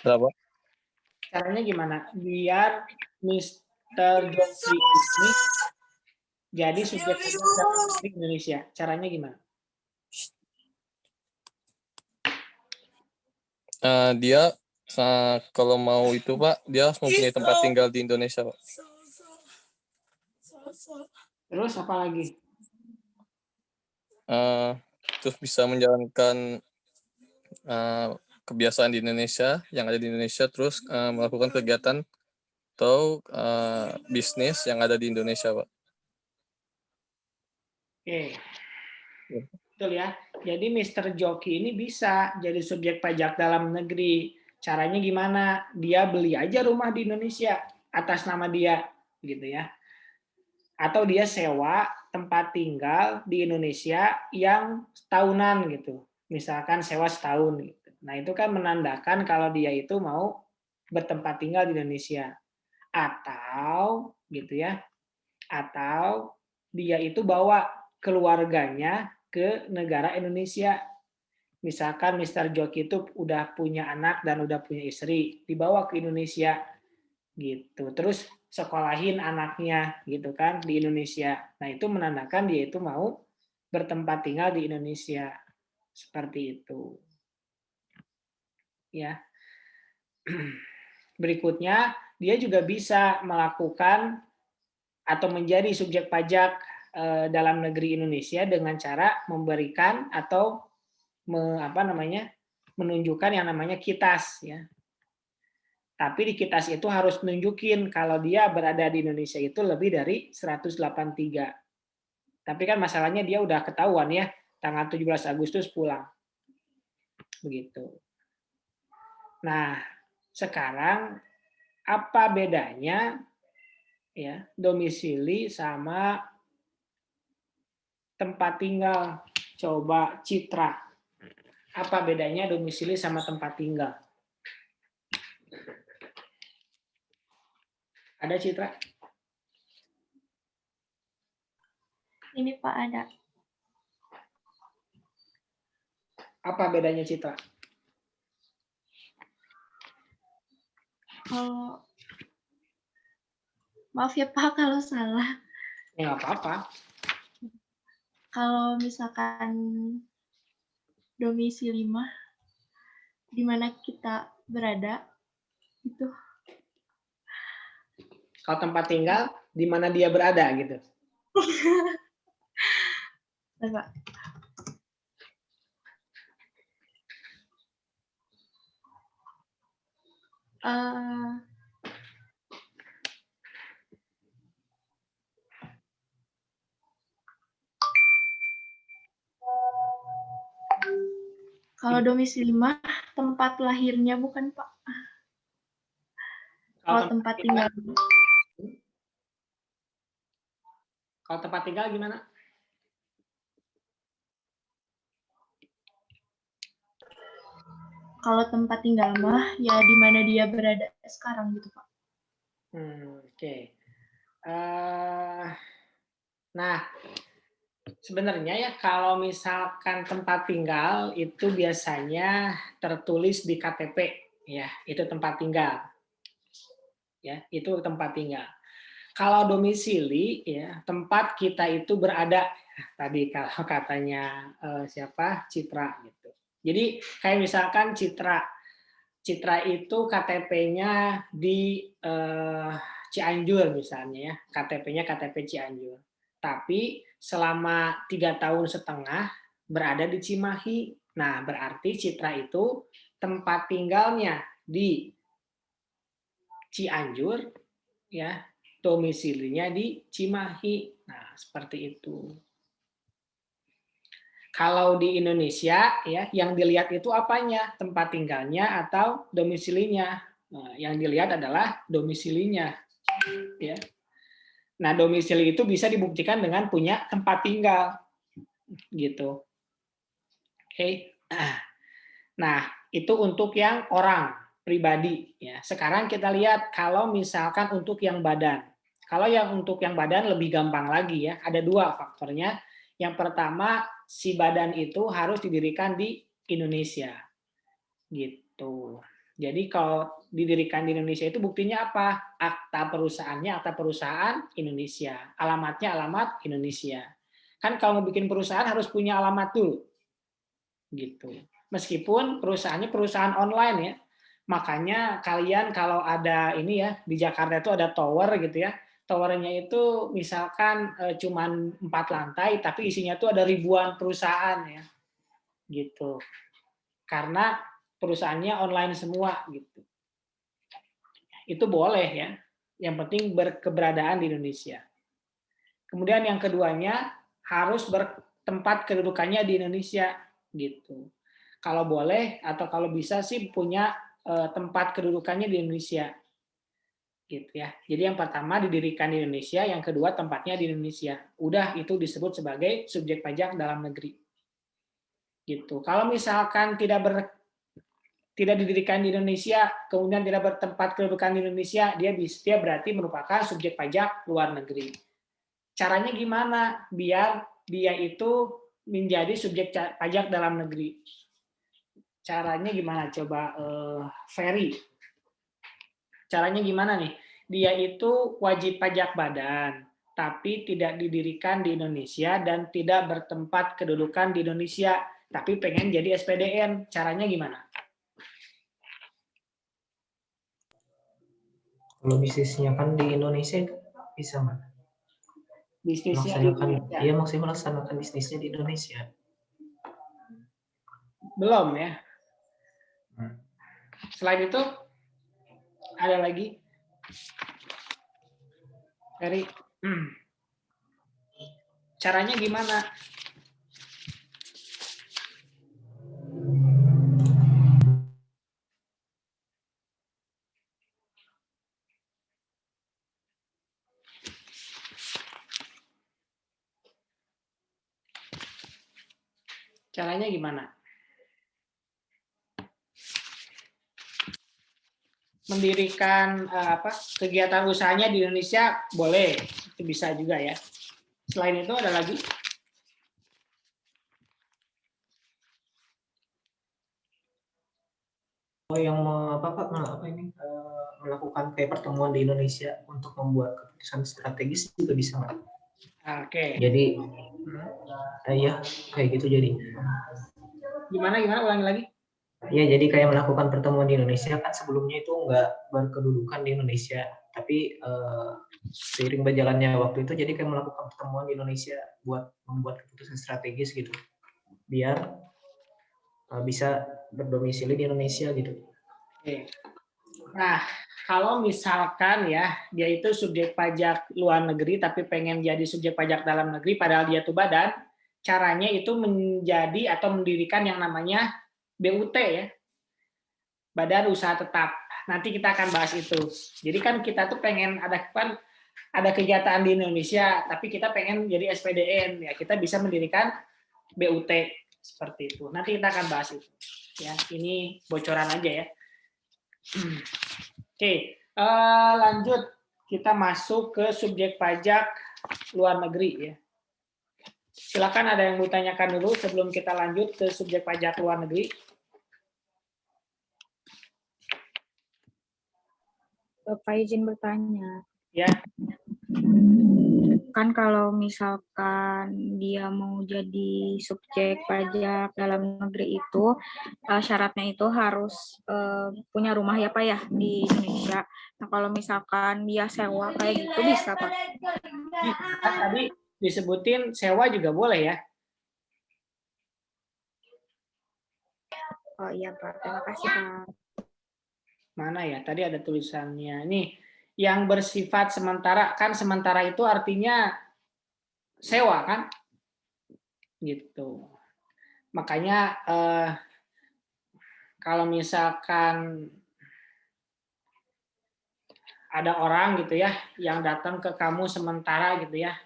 Berapa? Caranya gimana? Biar Mr. Joki ini jadi subjek pajak dalam negeri Indonesia. Caranya gimana? Dia kalau mau itu, Pak, dia harus mempunyai tempat tinggal di Indonesia, Pak. Terus apa lagi? Terus bisa menjalankan kebiasaan di Indonesia, yang ada di Indonesia, terus melakukan kegiatan atau bisnis yang ada di Indonesia, Pak. Oke. Betul ya. Jadi Mr. Joki ini bisa jadi subjek pajak dalam negeri. Caranya gimana? Dia beli aja rumah di Indonesia atas nama dia, gitu ya. Atau dia sewa tempat tinggal di Indonesia yang tahunan gitu. Misalkan sewa setahun gitu. Nah, itu kan menandakan kalau dia itu mau bertempat tinggal di Indonesia. Atau gitu ya. Atau dia itu bawa keluarganya ke negara Indonesia. Misalkan Mr. Joki itu udah punya anak dan udah punya istri, dibawa ke Indonesia gitu. Terus sekolahin anaknya gitu kan di Indonesia. Nah, itu menandakan dia itu mau bertempat tinggal di Indonesia. Seperti itu. Ya. Berikutnya, dia juga bisa melakukan atau menjadi subjek pajak dalam negeri Indonesia dengan cara memberikan atau menunjukkan yang namanya kitas ya. Tapi di kitas itu harus menunjukin kalau dia berada di Indonesia itu lebih dari 183. Tapi kan masalahnya dia udah ketahuan ya, tanggal 17 Agustus pulang. Begitu. Nah, sekarang apa bedanya ya domisili sama tempat tinggal? Coba Citra. Apa bedanya domisili sama tempat tinggal? Ada, Citra? Ini Pak ada. Apa bedanya, Citra? Maaf ya Pak kalau salah. Ya nggak apa-apa. Kalau misalkan domisili mah di mana kita berada itu. Kalau tempat tinggal di mana dia berada gitu. Coba. Kalau domisili mah tempat lahirnya bukan, Pak. Kalau tempat tinggal. Kalau tempat tinggal gimana? Kalau tempat tinggal mah ya di mana dia berada sekarang gitu, Pak. Oke. Nah, sebenarnya ya kalau misalkan tempat tinggal itu biasanya tertulis di KTP, ya itu tempat tinggal, ya itu tempat tinggal. Kalau domisili, ya tempat kita itu berada. Tadi kalau katanya siapa Citra gitu. Jadi kayak misalkan Citra itu KTP-nya di Cianjur misalnya ya, KTP-nya KTP Cianjur. Tapi selama 3,5 tahun berada di Cimahi. Nah, berarti Citra itu tempat tinggalnya di Cianjur, ya, domisilinya di Cimahi. Nah, seperti itu. Kalau di Indonesia, ya, yang dilihat itu apanya? Tempat tinggalnya atau domisilinya? Nah, yang dilihat adalah domisilinya, ya. Nah, domisili itu bisa dibuktikan dengan punya tempat tinggal, gitu. Oke. Nah, itu untuk yang orang pribadi, ya. Sekarang kita lihat kalau misalkan untuk yang badan. Kalau yang untuk yang badan lebih gampang lagi, ya. Ada 2 faktornya. Yang pertama, si badan itu harus didirikan di Indonesia, gitu. Jadi kalau didirikan di Indonesia itu buktinya apa? Akta perusahaannya akta perusahaan Indonesia, alamatnya alamat Indonesia. Kan kalau mau bikin perusahaan harus punya alamat dulu, gitu. Meskipun perusahaannya perusahaan online ya, makanya kalian kalau ada ini ya di Jakarta itu ada tower gitu ya. Towernya itu misalkan cuman 4 lantai, tapi isinya tuh ada ribuan perusahaan ya, gitu. Karena perusahaannya online semua gitu. Itu boleh ya. Yang penting berkeberadaan di Indonesia. Kemudian yang keduanya harus bertempat kedudukannya di Indonesia gitu. Kalau boleh atau kalau bisa sih punya tempat kedudukannya di Indonesia. Gitu ya. Jadi yang pertama didirikan di Indonesia, yang kedua tempatnya di Indonesia. Udah itu disebut sebagai subjek pajak dalam negeri. Gitu. Kalau misalkan tidak didirikan di Indonesia, kemudian tidak bertempat kedudukan di Indonesia, dia berarti merupakan subjek pajak luar negeri. Caranya gimana biar dia itu menjadi subjek pajak dalam negeri? Caranya gimana? Coba Ferry. Caranya gimana nih? Dia itu wajib pajak badan, tapi tidak didirikan di Indonesia dan tidak bertempat kedudukan di Indonesia, tapi pengen jadi SPDN. Caranya gimana? Kalau bisnisnya kan di Indonesia itu bisa nggak? Bisnisnya iya maksudnya melaksanakan bisnisnya di Indonesia. Belum ya. Selain itu ada lagi? Dari caranya gimana? Caranya gimana? Mendirikan kegiatan usahanya di Indonesia boleh, itu bisa juga ya. Selain itu ada lagi? Yang melakukan kayak pertemuan di Indonesia untuk membuat keputusan strategis juga bisa nggak? Oke. Jadi ya kayak gitu jadi. Gimana ulangi lagi? Ya, jadi kayak melakukan pertemuan di Indonesia kan sebelumnya itu nggak berkedudukan di Indonesia, tapi seiring berjalannya waktu itu jadi kayak melakukan pertemuan di Indonesia buat membuat keputusan strategis gitu, biar bisa berdomisili di Indonesia gitu. Oke. Nah, kalau misalkan ya dia itu subjek pajak luar negeri tapi pengen jadi subjek pajak dalam negeri padahal dia tuh badan, caranya itu menjadi atau mendirikan yang namanya BUT ya, Badan Usaha Tetap. Nanti kita akan bahas itu. Jadi kan kita tuh pengen ada kegiatan di Indonesia, tapi kita pengen jadi SPDN ya, kita bisa mendirikan BUT seperti itu. Nanti kita akan bahas itu. Ya, ini bocoran aja ya. Oke, lanjut kita masuk ke subjek pajak luar negeri ya. Silakan ada yang mau tanyakan dulu sebelum kita lanjut ke subjek pajak luar negeri. Bapak izin bertanya. Ya. Kan kalau misalkan dia mau jadi subjek pajak dalam negeri itu, syaratnya itu harus punya rumah ya Pak ya di Indonesia. Nah kalau misalkan dia sewa kayak gitu bisa Pak? Tadi disebutin sewa juga boleh ya? Oh iya Pak, terima kasih Pak. Mana ya? Tadi ada tulisannya. Nih, yang bersifat sementara, kan sementara itu artinya sewa kan? Gitu. Makanya kalau misalkan ada orang gitu ya yang datang ke kamu sementara gitu ya,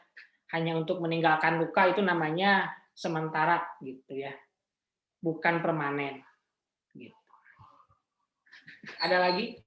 hanya untuk meninggalkan luka, itu namanya sementara gitu ya. Bukan permanen. Gitu. Ada lagi?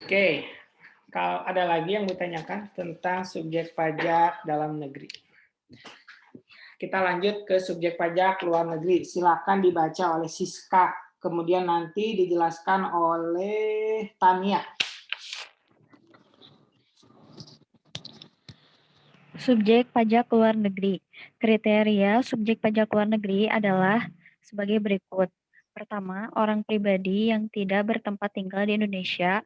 Oke, kalau ada lagi yang ditanyakan tentang subjek pajak dalam negeri. Kita lanjut ke subjek pajak luar negeri. Silakan dibaca oleh Siska, kemudian nanti dijelaskan oleh Tania. Subjek pajak luar negeri. Kriteria subjek pajak luar negeri adalah sebagai berikut. Pertama, orang pribadi yang tidak bertempat tinggal di Indonesia.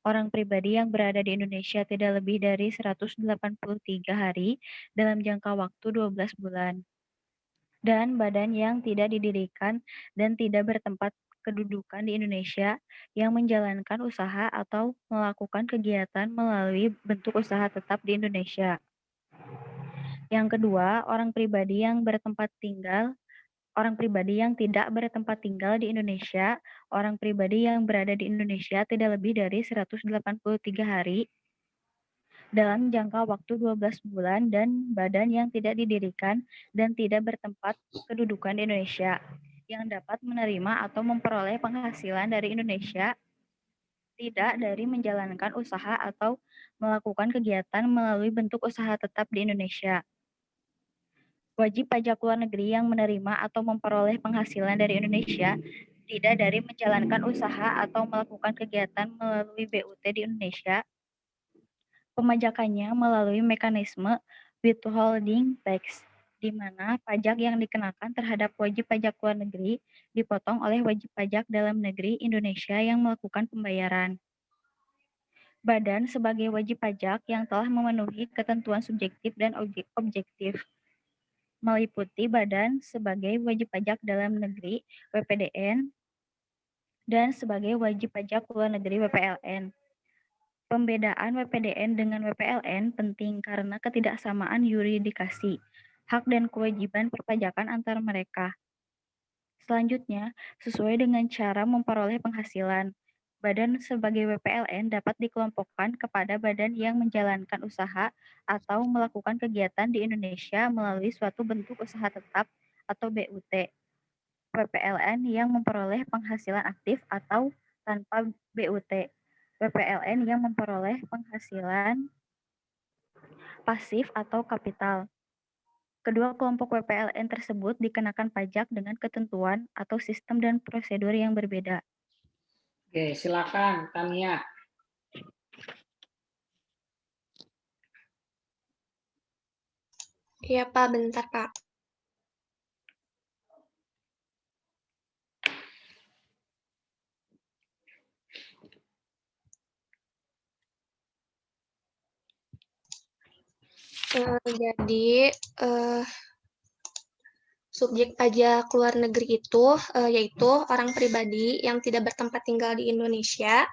Orang pribadi yang berada di Indonesia tidak lebih dari 183 hari dalam jangka waktu 12 bulan. Dan badan yang tidak didirikan dan tidak bertempat kedudukan di Indonesia yang menjalankan usaha atau melakukan kegiatan melalui bentuk usaha tetap di Indonesia. Yang kedua, orang pribadi yang bertempat tinggal, orang pribadi yang tidak bertempat tinggal di Indonesia, orang pribadi yang berada di Indonesia tidak lebih dari 183 hari dalam jangka waktu 12 bulan dan badan yang tidak didirikan dan tidak bertempat kedudukan di Indonesia yang dapat menerima atau memperoleh penghasilan dari Indonesia tidak dari menjalankan usaha atau melakukan kegiatan melalui bentuk usaha tetap di Indonesia. Wajib pajak luar negeri yang menerima atau memperoleh penghasilan dari Indonesia tidak dari menjalankan usaha atau melakukan kegiatan melalui BUT di Indonesia. Pemajakannya melalui mekanisme withholding tax, di mana pajak yang dikenakan terhadap wajib pajak luar negeri dipotong oleh wajib pajak dalam negeri Indonesia yang melakukan pembayaran. Badan sebagai wajib pajak yang telah memenuhi ketentuan subjektif dan objektif, meliputi badan sebagai wajib pajak dalam negeri WPDN dan sebagai wajib pajak luar negeri WPLN. Pembedaan WPDN dengan WPLN penting karena ketidaksamaan yuridikasi, hak dan kewajiban perpajakan antar mereka. Selanjutnya, sesuai dengan cara memperoleh penghasilan, badan sebagai WPLN dapat dikelompokkan kepada badan yang menjalankan usaha atau melakukan kegiatan di Indonesia melalui suatu bentuk usaha tetap atau BUT. PPLN yang memperoleh penghasilan aktif atau tanpa BUT, PPLN yang memperoleh penghasilan pasif atau kapital. Kedua kelompok PPLN tersebut dikenakan pajak dengan ketentuan atau sistem dan prosedur yang berbeda. Oke, silakan Tania. Iya Pak, bentar Pak. Jadi subjek pajak luar negeri itu yaitu orang pribadi yang tidak bertempat tinggal di Indonesia,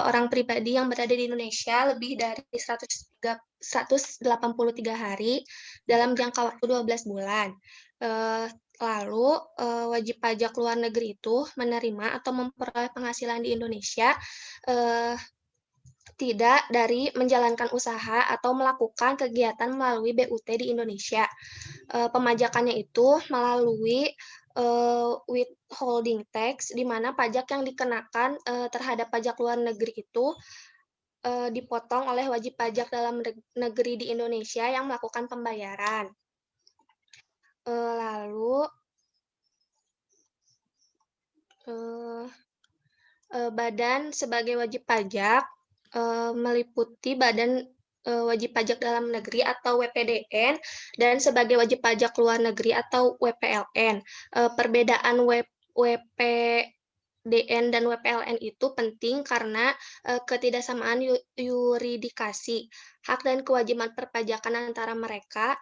orang pribadi yang berada di Indonesia lebih dari 183 hari dalam jangka waktu 12 bulan. Lalu wajib pajak luar negeri itu menerima atau memperoleh penghasilan di Indonesia tidak dari menjalankan usaha atau melakukan kegiatan melalui BUT di Indonesia. Pemajakannya itu melalui withholding tax, di mana pajak yang dikenakan terhadap pajak luar negeri itu dipotong oleh wajib pajak dalam negeri di Indonesia yang melakukan pembayaran. Lalu badan sebagai wajib pajak meliputi Badan Wajib Pajak Dalam Negeri atau WPDN dan sebagai wajib pajak luar negeri atau WPLN. Perbedaan WPDN dan WPLN itu penting karena ketidaksamaan yuridikasi, hak dan kewajiban perpajakan antara mereka.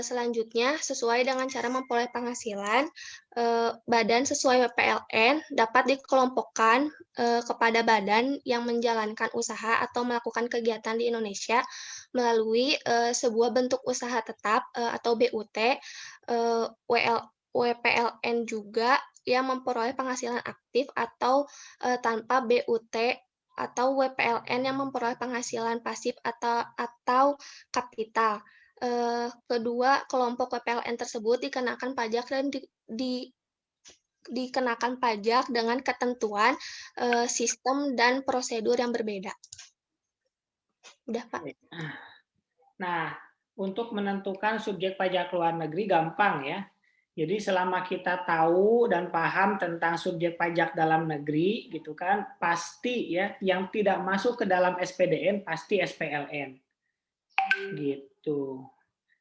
Selanjutnya, sesuai dengan cara memperoleh penghasilan, badan sesuai WPLN dapat dikelompokkan kepada badan yang menjalankan usaha atau melakukan kegiatan di Indonesia melalui sebuah bentuk usaha tetap atau BUT, WPLN juga yang memperoleh penghasilan aktif atau tanpa BUT, atau WPLN yang memperoleh penghasilan pasif atau kapital. Kedua kelompok WPLN tersebut dikenakan pajak dan dikenakan pajak dengan ketentuan sistem dan prosedur yang berbeda. Udah Pak. Nah, untuk menentukan subjek pajak luar negeri gampang ya. Jadi selama kita tahu dan paham tentang subjek pajak dalam negeri gitu kan, pasti ya yang tidak masuk ke dalam SPDN pasti SPLN. Gitu.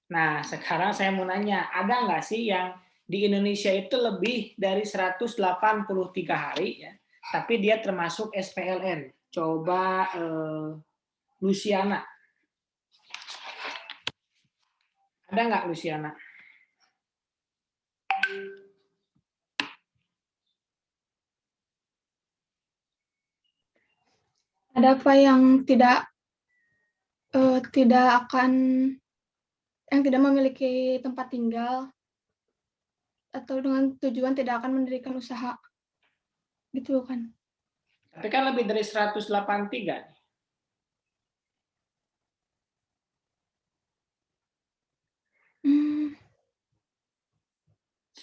Nah, sekarang saya mau nanya, ada nggak sih yang di Indonesia itu lebih dari 183 hari ya, tapi dia termasuk SPLN? Coba Luciana. Ada nggak Luciana? Ada apa yang tidak memiliki tempat tinggal atau dengan tujuan tidak akan mendirikan usaha, gitu kan? Tapi kan lebih dari 183 nih.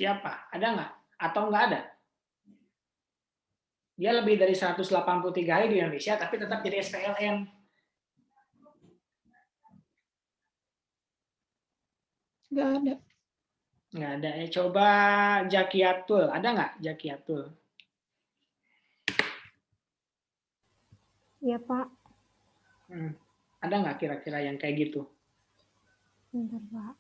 Siapa? Ada nggak? Atau nggak ada? Dia lebih dari 183 hari di Indonesia, tapi tetap jadi SPLN. Nggak ada. Nggak ada. Coba Jakiatul. Ada nggak Jakiatul? Iya, Pak. Ada nggak kira-kira yang kayak gitu? Bentar, Pak.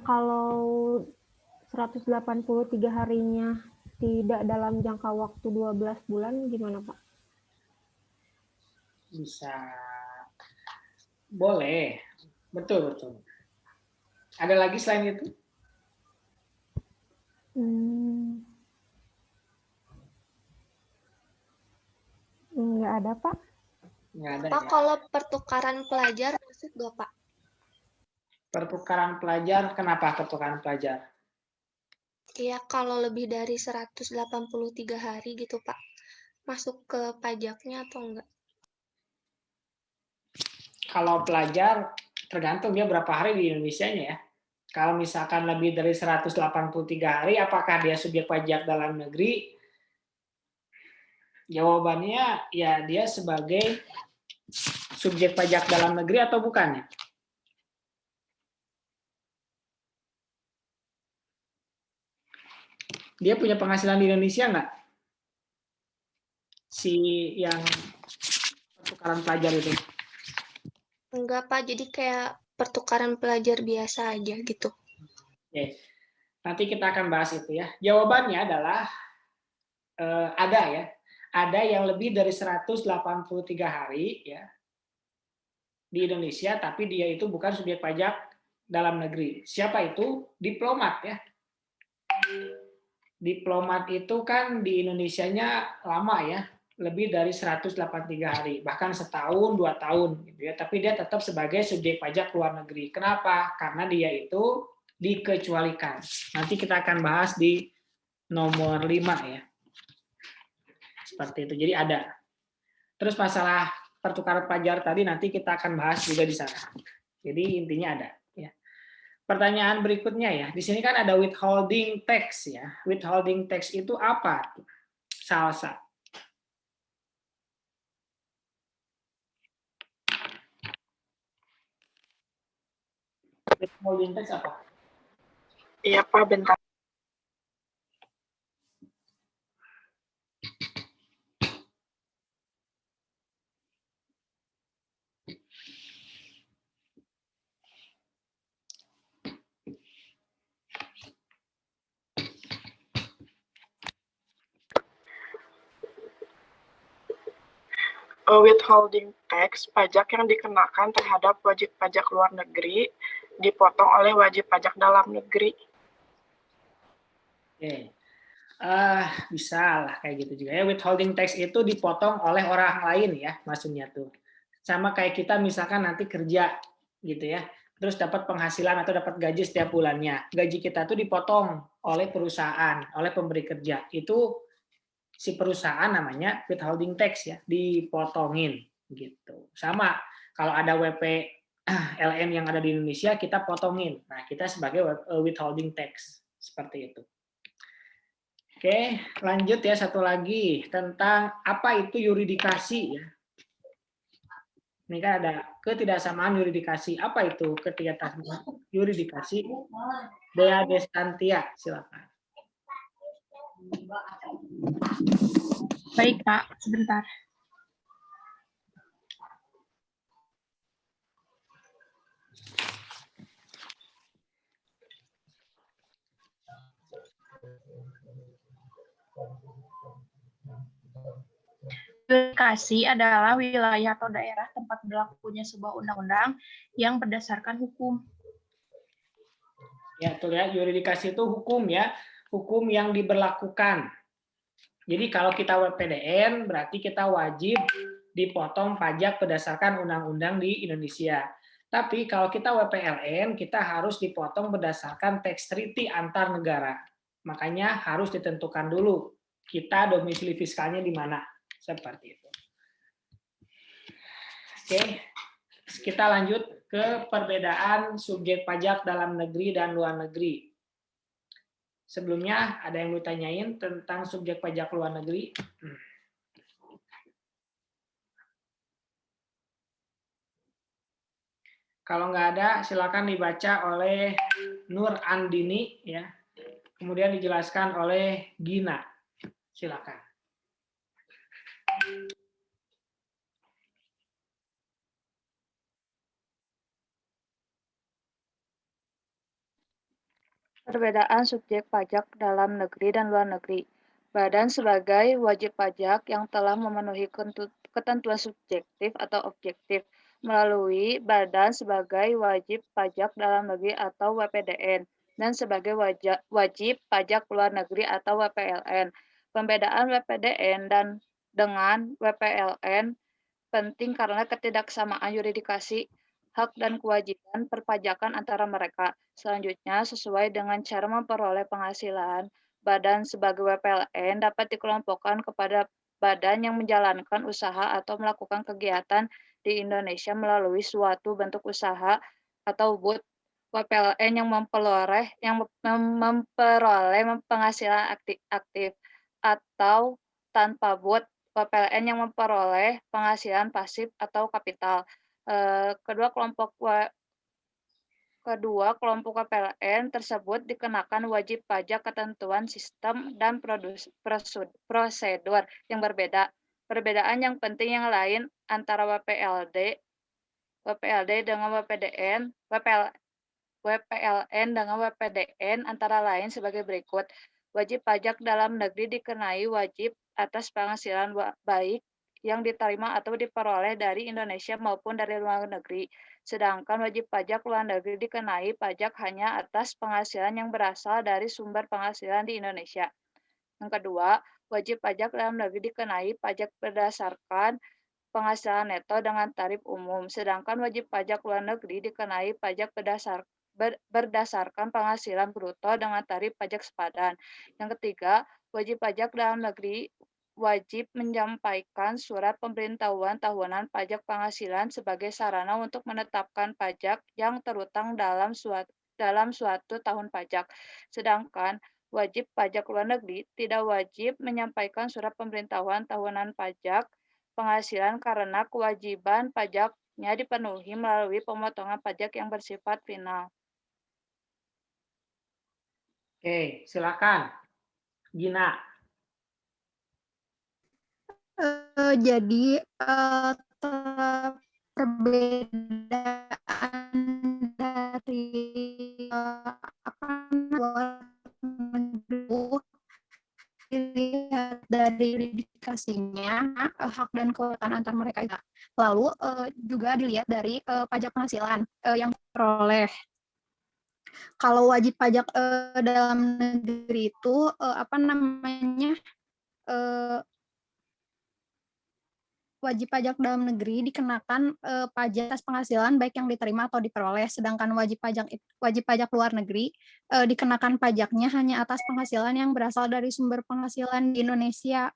Kalau 183 harinya tidak dalam jangka waktu 12 bulan, gimana Pak? Bisa. Boleh. Betul. Ada lagi selain itu? Nggak ada, Pak. Nggak ada. Pak, kalau pertukaran pelajar masuk nggak, Pak? Pertukaran pelajar, kenapa pertukaran pelajar? Iya, kalau lebih dari 183 hari gitu, Pak. Masuk ke pajaknya atau enggak? Kalau pelajar, tergantung dia berapa hari di Indonesianya ya. Kalau misalkan lebih dari 183 hari, apakah dia subjek pajak dalam negeri? Jawabannya ya dia sebagai subjek pajak dalam negeri atau bukan ya? Dia punya penghasilan di Indonesia nggak? Si yang pertukaran pelajar itu? Enggak, Pak. Jadi kayak pertukaran pelajar biasa aja gitu. Oke. Nanti kita akan bahas itu ya. Jawabannya adalah ada ya. Ada yang lebih dari 183 hari ya di Indonesia, tapi dia itu bukan subjek pajak dalam negeri. Siapa itu? Diplomat ya. Diplomat itu kan di Indonesianya lama ya, lebih dari 183 hari, bahkan setahun, 2 tahun gitu ya. Tapi dia tetap sebagai subjek pajak luar negeri. Kenapa? Karena dia itu dikecualikan. Nanti kita akan bahas di nomor 5 ya. Seperti itu. Jadi ada. Terus masalah pertukaran pelajar tadi nanti kita akan bahas juga di sana. Jadi intinya ada. Ya. Pertanyaan berikutnya ya. Di sini kan ada withholding tax ya. Withholding tax itu apa? Salsa. Withholding tax apa? Iya Pak, bentar. Withholding tax, pajak yang dikenakan terhadap wajib pajak luar negeri, dipotong oleh wajib pajak dalam negeri. Oke. Bisa lah kayak gitu juga ya. Withholding tax itu dipotong oleh orang lain ya, maksudnya tuh. Sama kayak kita misalkan nanti kerja gitu ya, terus dapat penghasilan atau dapat gaji setiap bulannya. Gaji kita tuh dipotong oleh perusahaan, oleh pemberi kerja. Itu si perusahaan namanya withholding tax ya, dipotongin gitu. Sama kalau ada WP LN yang ada di Indonesia kita potongin. Nah, kita sebagai withholding tax seperti itu. Oke, lanjut ya, satu lagi tentang apa itu yuridikasi ya. Ini kan ada ketidaksamaan yuridikasi. Apa itu ketidaksamaan yuridikasi? Dea Destantia, silakan. Baik Pak, sebentar. Yuridikasi adalah wilayah atau daerah tempat berlakunya sebuah undang-undang yang berdasarkan hukum. Ya, betul ya. Yuridikasi itu hukum ya, hukum yang diberlakukan. Jadi kalau kita WPDN berarti kita wajib dipotong pajak berdasarkan undang-undang di Indonesia. Tapi kalau kita WPLN kita harus dipotong berdasarkan tax treaty antar negara. Makanya harus ditentukan dulu kita domisili fiskalnya di mana. Seperti itu. Oke, kita lanjut ke perbedaan subjek pajak dalam negeri dan luar negeri. Sebelumnya ada yang mau tanyain tentang subjek pajak luar negeri? Kalau nggak ada, silakan dibaca oleh Nur Andini ya. Kemudian dijelaskan oleh Gina. Silakan. Perbedaan subjek pajak dalam negeri dan luar negeri. Badan sebagai wajib pajak yang telah memenuhi ketentuan subjektif atau objektif melalui Badan sebagai wajib pajak dalam negeri atau WPDN dan sebagai wajib pajak luar negeri atau WPLN. Pembedaan WPDN dan dengan WPLN penting karena ketidaksamaan yuridikasi. hak dan kewajiban perpajakan antara mereka. Selanjutnya, sesuai dengan cara memperoleh penghasilan, badan sebagai WPLN dapat dikelompokkan kepada badan yang menjalankan usaha atau melakukan kegiatan di Indonesia melalui suatu bentuk usaha atau BUT. WPLN yang memperoleh penghasilan aktif atau tanpa BUT, WPLN yang memperoleh penghasilan pasif atau kapital. Kedua kelompok WPLN tersebut dikenakan wajib pajak ketentuan sistem dan prosedur yang berbeda. Perbedaan yang penting yang lain antara WPLD dengan WPLN dengan WPDN antara lain sebagai berikut. Wajib pajak dalam negeri dikenai wajib atas penghasilan baik yang diterima atau diperoleh dari Indonesia maupun dari luar negeri. Sedangkan wajib pajak luar negeri dikenai pajak hanya atas penghasilan yang berasal dari sumber penghasilan di Indonesia. Yang kedua, wajib pajak dalam negeri dikenai pajak berdasarkan penghasilan neto dengan tarif umum, sedangkan wajib pajak luar negeri dikenai pajak berdasarkan penghasilan bruto dengan tarif pajak sepadan. Yang ketiga, wajib pajak dalam negeri wajib menyampaikan surat pemberitahuan tahunan pajak penghasilan sebagai sarana untuk menetapkan pajak yang terutang dalam suatu tahun pajak. Sedangkan wajib pajak luar negeri tidak wajib menyampaikan surat pemberitahuan tahunan pajak penghasilan karena kewajiban pajaknya dipenuhi melalui pemotongan pajak yang bersifat final. Oke, silakan. Gina. Jadi perbedaan dari dilihat dari indikasinya hak dan kewajiban antar mereka. Lalu juga dilihat dari pajak penghasilan yang diperoleh. Kalau wajib pajak dalam negeri itu wajib pajak dalam negeri dikenakan pajak atas penghasilan baik yang diterima atau diperoleh, sedangkan wajib pajak luar negeri dikenakan pajaknya hanya atas penghasilan yang berasal dari sumber penghasilan di Indonesia.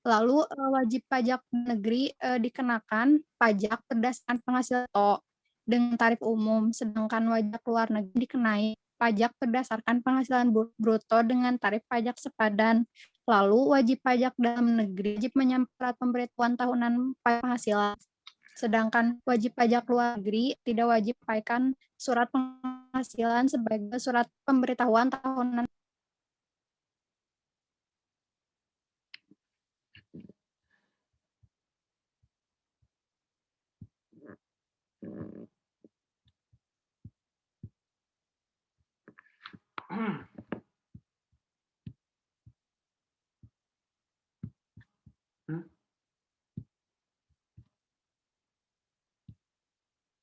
Lalu wajib pajak negeri dikenakan pajak berdasarkan penghasilan neto dengan tarif umum, sedangkan wajib luar negeri dikenai pajak berdasarkan penghasilan bruto dengan tarif pajak sepadan. Lalu wajib pajak dalam negeri wajib menyampaikan pemberitahuan tahunan penghasilan, sedangkan wajib pajak luar negeri tidak wajib menyampaikan surat penghasilan sebagai surat pemberitahuan tahunan.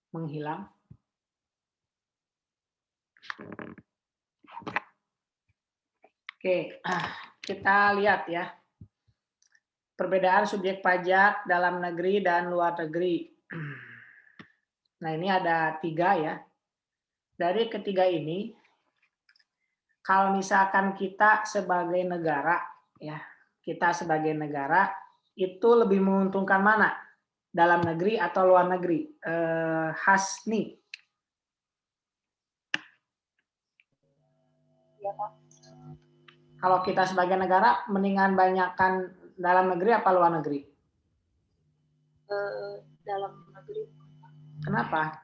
Menghilang. Oke, kita lihat ya. Perbedaan subjek pajak dalam negeri dan luar negeri. Nah, ini ada 3 ya. Dari ketiga ini, kalau misalkan kita sebagai negara, ya, kita sebagai negara itu lebih menguntungkan mana? Dalam negeri atau luar negeri? Hasni. Ya, Pak. Kalau kita sebagai negara, mendingan banyakkan dalam negeri apa luar negeri? Dalam negeri. Kenapa?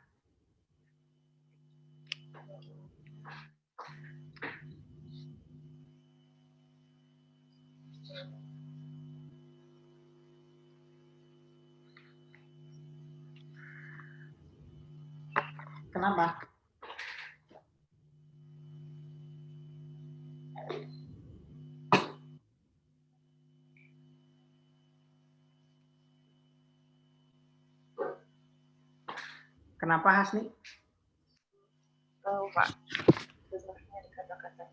Kenapa? Kenapa Hasni? Tahu, Pak. Sebenarnya di kata-kata.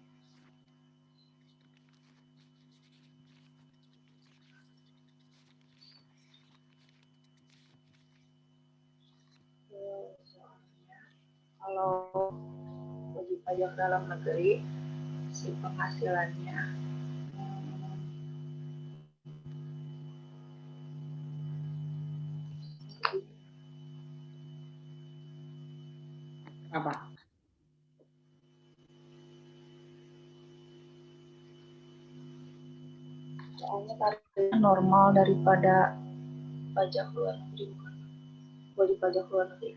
Kalau wajib pajak dalam negeri, si penghasilannya apa? soalnya tarifnya normal daripada pajak luar negeri, bukan wajib pajak luar negeri.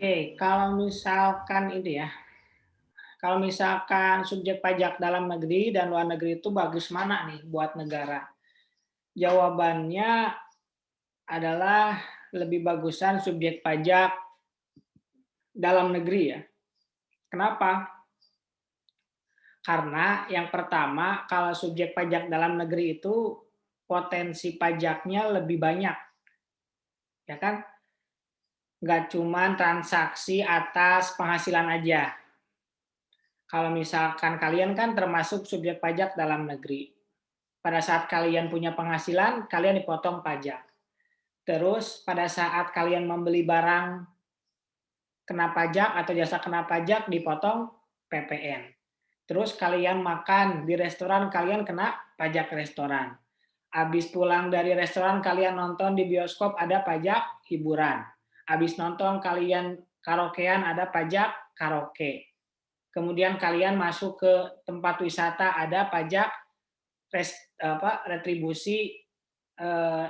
Oke, kalau misalkan itu ya, kalau misalkan subjek pajak dalam negeri dan luar negeri itu bagus mana nih buat negara? Jawabannya adalah lebih bagusan subjek pajak dalam negeri ya. Kenapa? Karena yang pertama, kalau subjek pajak dalam negeri itu potensi pajaknya lebih banyak. Ya kan? Nggak cuma transaksi atas penghasilan aja. Kalau misalkan kalian kan termasuk subjek pajak dalam negeri. Pada saat kalian punya penghasilan, kalian dipotong pajak. Terus pada saat kalian membeli barang kena pajak atau jasa kena pajak, dipotong PPN. Terus kalian makan di restoran, kalian kena pajak restoran. Habis pulang dari restoran, kalian nonton di bioskop, ada pajak hiburan. Habis nonton, kalian karaokean, ada pajak karaoke. Kemudian kalian masuk ke tempat wisata, ada pajak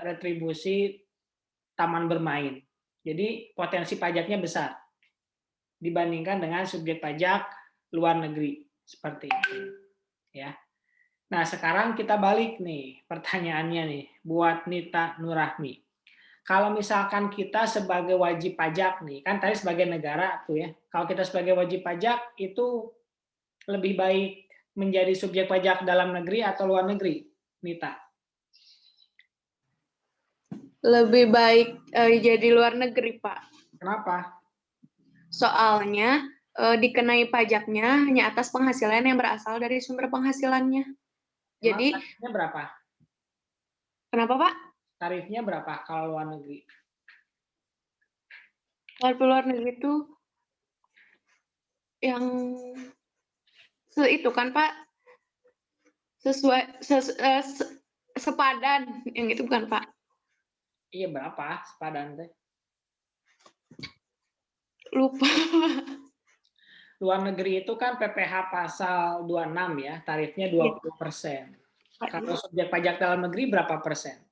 retribusi taman bermain. Jadi potensi pajaknya besar dibandingkan dengan subjek pajak luar negeri seperti itu, ya. Nah, sekarang kita balik nih pertanyaannya nih buat Nita Nurahmi. Kalau misalkan kita sebagai wajib pajak nih, kan tadi sebagai negara tuh ya. Kalau kita sebagai wajib pajak itu lebih baik menjadi subjek pajak dalam negeri atau luar negeri, Nita? Lebih baik jadi luar negeri, Pak. Kenapa? Soalnya dikenai pajaknya hanya atas penghasilan yang berasal dari sumber penghasilannya. Jadi tarifnya berapa? Kenapa, Pak? Tarifnya berapa kalau luar negeri? Kalau luar negeri itu yang itu kan, Pak, sesuai sepadan yang itu bukan, Pak? Iya, berapa sepadan teh? Lupa. Luar negeri itu kan PPh pasal 26 ya, tarifnya 20%. Kalau subjek pajak dalam negeri berapa persen?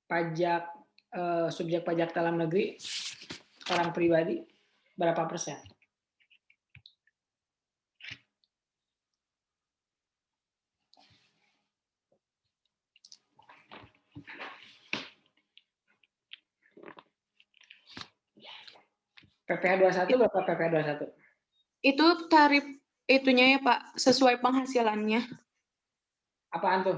Pajak subjek pajak dalam negeri orang pribadi berapa persen? PPh 21 berapa PPh 21? Itu tarif itunya ya, Pak, sesuai penghasilannya. Apaan tuh?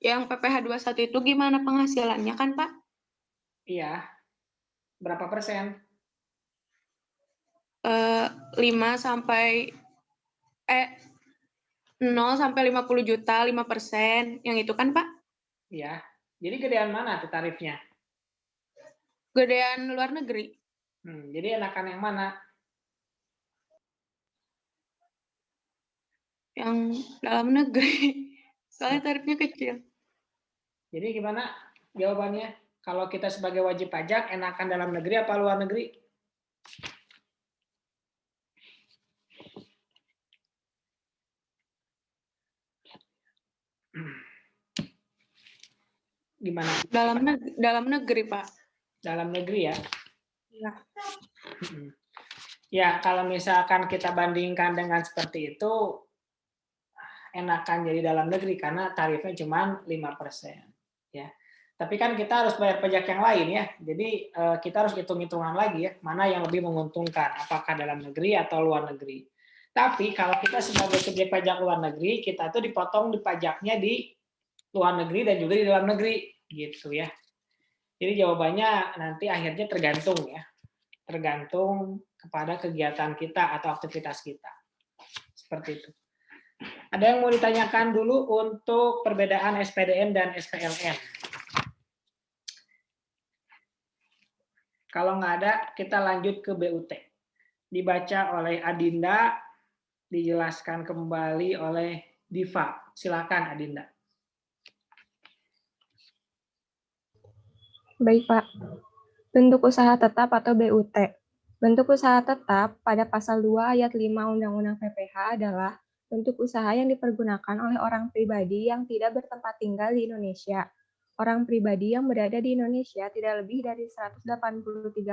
Yang PPh 21 itu gimana penghasilannya kan, Pak? Iya. Berapa persen? 0 sampai 50 juta, 5%. Yang itu kan, Pak? Iya. Jadi gedean mana tuh tarifnya? Gedean luar negeri. Jadi enakan yang mana? Yang dalam negeri. Soalnya tarifnya kecil. Jadi gimana jawabannya? Kalau kita sebagai wajib pajak, enakan dalam negeri apa luar negeri? Gimana? Dalam negeri, Pak. Dalam negeri ya? Iya. Ya, kalau misalkan kita bandingkan dengan seperti itu, enakan jadi dalam negeri karena tarifnya cuma 5%. Ya. Tapi kan kita harus bayar pajak yang lain ya. Jadi kita harus hitung-hitungan lagi ya, mana yang lebih menguntungkan, apakah dalam negeri atau luar negeri. Tapi kalau kita sebagai subjek pajak luar negeri, kita tuh dipotong di pajaknya di luar negeri dan juga di dalam negeri, gitu ya. Jadi jawabannya nanti akhirnya tergantung ya. Tergantung kepada kegiatan kita atau aktivitas kita. Seperti itu. Ada yang mau ditanyakan dulu untuk perbedaan SPDN dan SPLN? Kalau nggak ada, kita lanjut ke BUT. Dibaca oleh Adinda, dijelaskan kembali oleh Diva. Silakan Adinda. Baik, Pak. Bentuk usaha tetap atau BUT. Bentuk usaha tetap pada pasal 2 ayat 5 Undang-Undang PPH adalah bentuk usaha yang dipergunakan oleh orang pribadi yang tidak bertempat tinggal di Indonesia. Orang pribadi yang berada di Indonesia tidak lebih dari 183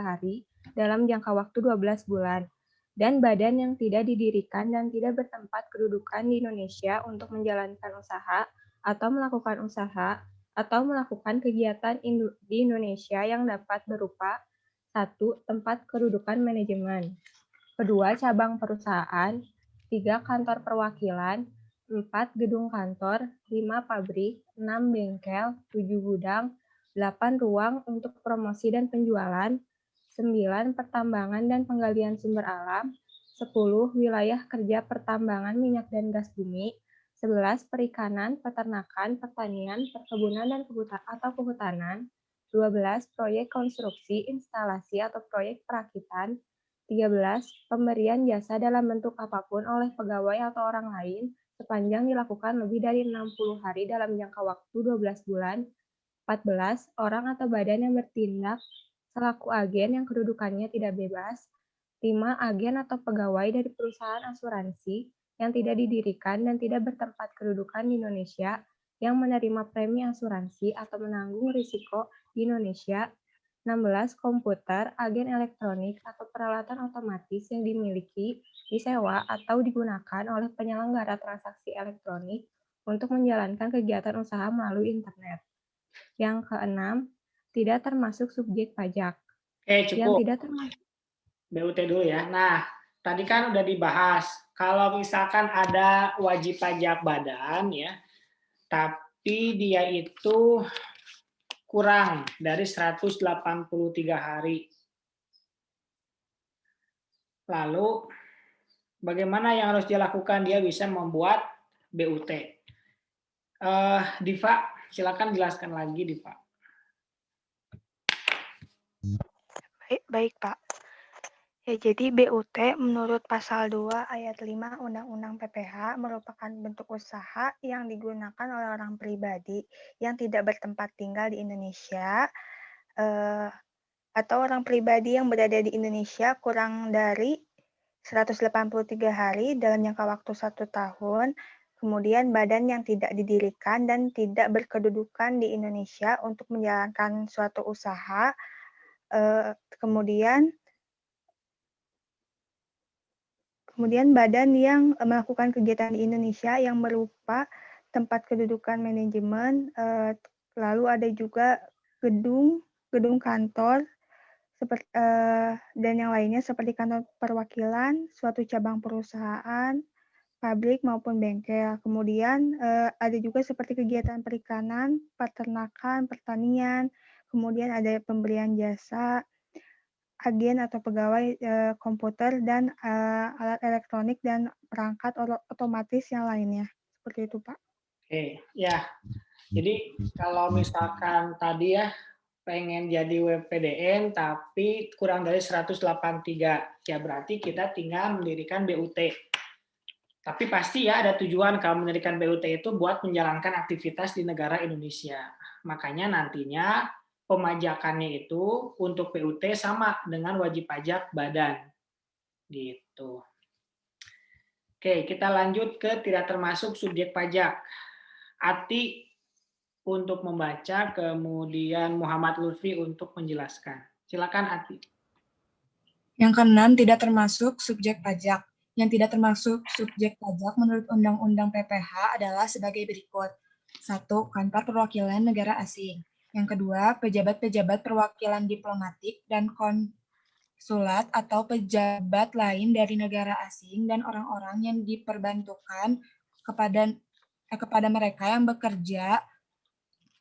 hari dalam jangka waktu 12 bulan. Dan badan yang tidak didirikan dan tidak bertempat kedudukan di Indonesia untuk menjalankan usaha atau melakukan usaha atau melakukan kegiatan di Indonesia yang dapat berupa 1. Tempat kedudukan manajemen, 2. Cabang perusahaan, 3. Kantor perwakilan, 4. Gedung kantor, 5. Pabrik, 6. Bengkel, 7. Gudang, 8. Ruang untuk promosi dan penjualan, 9. Pertambangan dan penggalian sumber alam, 10. Wilayah kerja pertambangan minyak dan gas bumi, 11. Perikanan, peternakan, pertanian, perkebunan, dan kehutanan, 12. Proyek konstruksi, instalasi, atau proyek perakitan, 13. Pemberian jasa dalam bentuk apapun oleh pegawai atau orang lain sepanjang dilakukan lebih dari 60 hari dalam jangka waktu 12 bulan, 14. Orang atau badan yang bertindak selaku agen yang kedudukannya tidak bebas, 5. Agen atau pegawai dari perusahaan asuransi yang tidak didirikan dan tidak bertempat kedudukan di Indonesia yang menerima premi asuransi atau menanggung risiko di Indonesia. 16. Komputer, agen elektronik, atau peralatan otomatis yang dimiliki, disewa, atau digunakan oleh penyelenggara transaksi elektronik untuk menjalankan kegiatan usaha melalui internet. Yang keenam, tidak termasuk subjek pajak. Cukup. Yang tidak termasuk BUT dulu ya. Nah, tadi kan udah dibahas. Kalau misalkan ada wajib pajak badan ya, tapi dia itu kurang dari 183 hari. Lalu, bagaimana yang harus dilakukan? Dia bisa membuat BUT. Diva, silakan jelaskan lagi, Diva. Baik, Pak. Ya, jadi BUT menurut pasal 2 ayat 5 Undang-Undang PPH merupakan bentuk usaha yang digunakan oleh orang pribadi yang tidak bertempat tinggal di Indonesia atau orang pribadi yang berada di Indonesia kurang dari 183 hari dalam jangka waktu 1 tahun, kemudian badan yang tidak didirikan dan tidak berkedudukan di Indonesia untuk menjalankan suatu usaha, kemudian badan yang melakukan kegiatan di Indonesia yang berupa tempat kedudukan manajemen, lalu ada juga gedung kantor, dan yang lainnya seperti kantor perwakilan, suatu cabang perusahaan, pabrik maupun bengkel. Kemudian ada juga seperti kegiatan perikanan, peternakan, pertanian, kemudian ada pemberian jasa, agen atau pegawai komputer dan alat elektronik dan perangkat otomatis yang lainnya. Seperti itu, Pak. Oke, ya. Jadi kalau misalkan tadi ya pengen jadi WPDN tapi kurang dari 183, ya berarti kita tinggal mendirikan BUT. Tapi pasti ya ada tujuan kalau mendirikan BUT itu buat menjalankan aktivitas di negara Indonesia. Makanya nantinya pemajakannya itu untuk BUT sama dengan wajib pajak badan. Gitu. Oke, kita lanjut ke tidak termasuk subjek pajak. Ati untuk membaca, kemudian Muhammad Lutfi untuk menjelaskan. Silakan Ati. Yang keenam, tidak termasuk subjek pajak. Yang tidak termasuk subjek pajak menurut Undang-Undang PPH adalah sebagai berikut. 1. Kantor perwakilan negara asing. Yang kedua, pejabat-pejabat perwakilan diplomatik dan konsulat atau pejabat lain dari negara asing dan orang-orang yang diperbantukan kepada mereka yang bekerja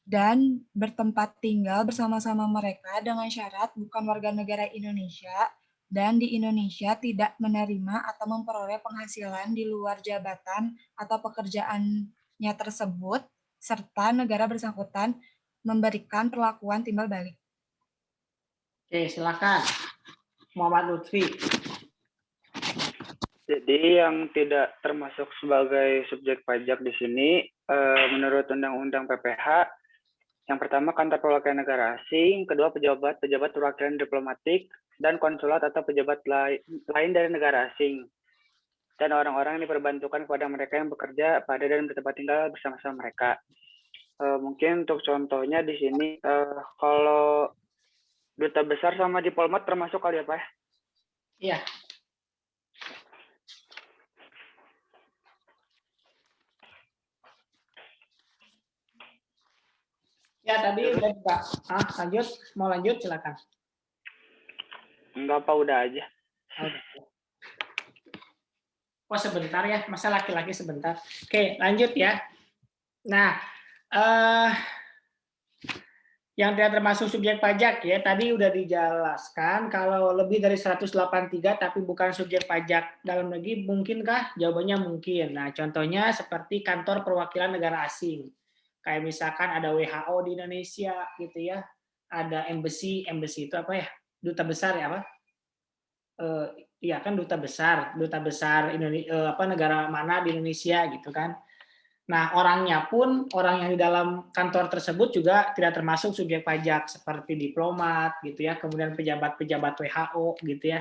dan bertempat tinggal bersama-sama mereka dengan syarat bukan warga negara Indonesia dan di Indonesia tidak menerima atau memperoleh penghasilan di luar jabatan atau pekerjaannya tersebut, serta negara bersangkutan memberikan perlakuan timbal balik. Oke, silakan. Muhammad Lutfi. Jadi yang tidak termasuk sebagai subjek pajak di sini, menurut Undang-Undang PPH, yang pertama kantor perwakilan negara asing, kedua pejabat perwakilan diplomatik dan konsulat atau pejabat lain dari negara asing, dan orang-orang yang diperbantukan kepada mereka yang bekerja pada dan bertempat tinggal bersama-sama mereka. Mungkin untuk contohnya di sini, kalau duta besar sama diplomat termasuk kali apa ya? Iya. Ya, tadi udah juga. Lanjut. Mau lanjut, silakan. Enggak apa, udah aja. Oh, sebentar ya. Masa laki-laki sebentar. Oke, lanjut ya. Nah, yang tidak termasuk subjek pajak ya, tadi udah dijelaskan kalau lebih dari 183 tapi bukan subjek pajak dalam negeri, mungkinkah? Jawabannya mungkin. Nah, contohnya seperti kantor perwakilan negara asing. Kayak misalkan ada WHO di Indonesia gitu ya, ada embassy itu apa ya? Duta besar ya apa? Iya kan duta besar Indonesia, negara mana di Indonesia gitu kan. Nah, orangnya pun, orang yang di dalam kantor tersebut juga tidak termasuk subjek pajak seperti diplomat gitu ya, kemudian pejabat-pejabat WHO gitu ya,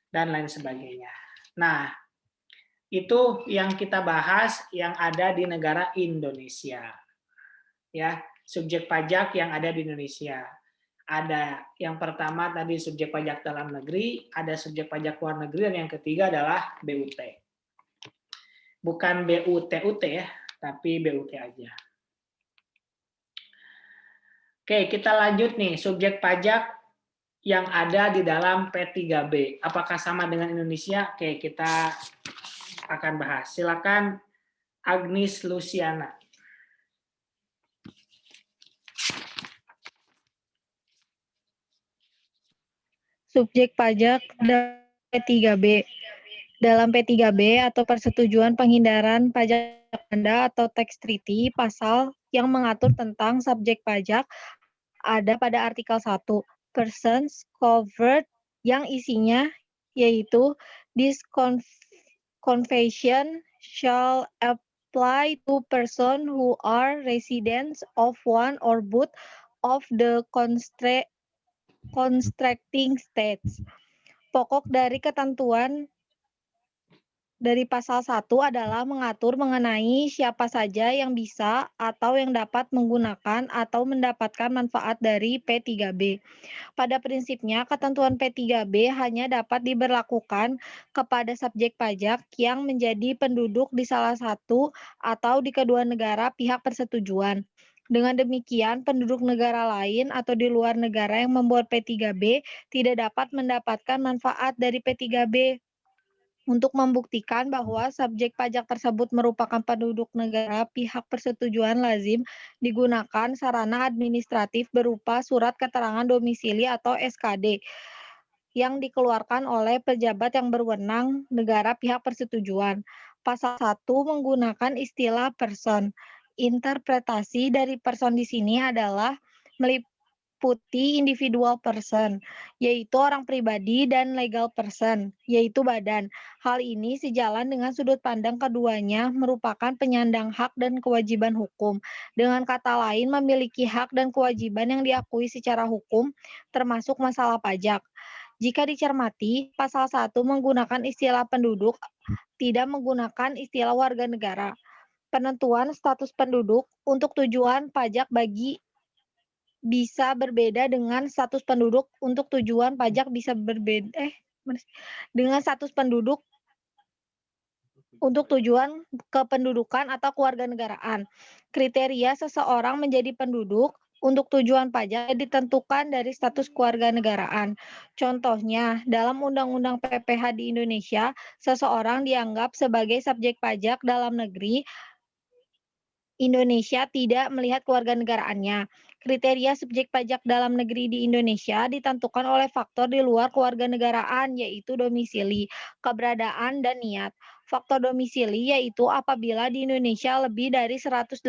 dan lain sebagainya. Nah, itu yang kita bahas yang ada di negara Indonesia. Ya, subjek pajak yang ada di Indonesia. Ada yang pertama tadi subjek pajak dalam negeri, ada subjek pajak luar negeri, dan yang ketiga adalah BUT. Bukan BUT-UT ya, tapi BUT aja. Oke, kita lanjut nih, subjek pajak yang ada di dalam P3B. Apakah sama dengan Indonesia? Oke, kita akan bahas. Silakan Agnes Luciana. Subjek pajak P3B. Dalam P3B atau Persetujuan Penghindaran Pajak Ganda atau Tax Treaty, pasal yang mengatur tentang subjek pajak ada pada artikel 1, persons covered, yang isinya yaitu this convention shall apply to person who are residents of one or both of the contracting states. Pokok dari ketentuan dari pasal 1 adalah mengatur mengenai siapa saja yang bisa atau yang dapat menggunakan atau mendapatkan manfaat dari P3B. Pada prinsipnya, ketentuan P3B hanya dapat diberlakukan kepada subjek pajak yang menjadi penduduk di salah satu atau di kedua negara pihak persetujuan. Dengan demikian, penduduk negara lain atau di luar negara yang membuat P3B tidak dapat mendapatkan manfaat dari P3B. Untuk membuktikan bahwa subjek pajak tersebut merupakan penduduk negara pihak persetujuan lazim digunakan sarana administratif berupa surat keterangan domisili atau SKD yang dikeluarkan oleh pejabat yang berwenang negara pihak persetujuan. Pasal 1 menggunakan istilah person. Interpretasi dari person di sini adalah meliputi individual person, yaitu orang pribadi, dan legal person, yaitu badan. Hal ini sejalan dengan sudut pandang keduanya merupakan penyandang hak dan kewajiban hukum. Dengan kata lain, memiliki hak dan kewajiban yang diakui secara hukum, termasuk masalah pajak. Jika dicermati, pasal 1 menggunakan istilah penduduk, tidak menggunakan istilah warga negara. Penentuan status penduduk untuk tujuan pajak bisa berbeda dengan status penduduk untuk tujuan pajak bisa berbeda dengan status penduduk untuk tujuan kependudukan atau kewarganegaraan. Kriteria seseorang menjadi penduduk untuk tujuan pajak ditentukan dari status kewarganegaraan. Contohnya, dalam Undang-Undang PPH di Indonesia, seseorang dianggap sebagai subjek pajak dalam negeri Indonesia tidak melihat kewarganegaraannya. Kriteria subjek pajak dalam negeri di Indonesia ditentukan oleh faktor di luar kewarganegaraan, yaitu domisili, keberadaan, dan niat. Faktor domisili yaitu apabila di Indonesia lebih dari 183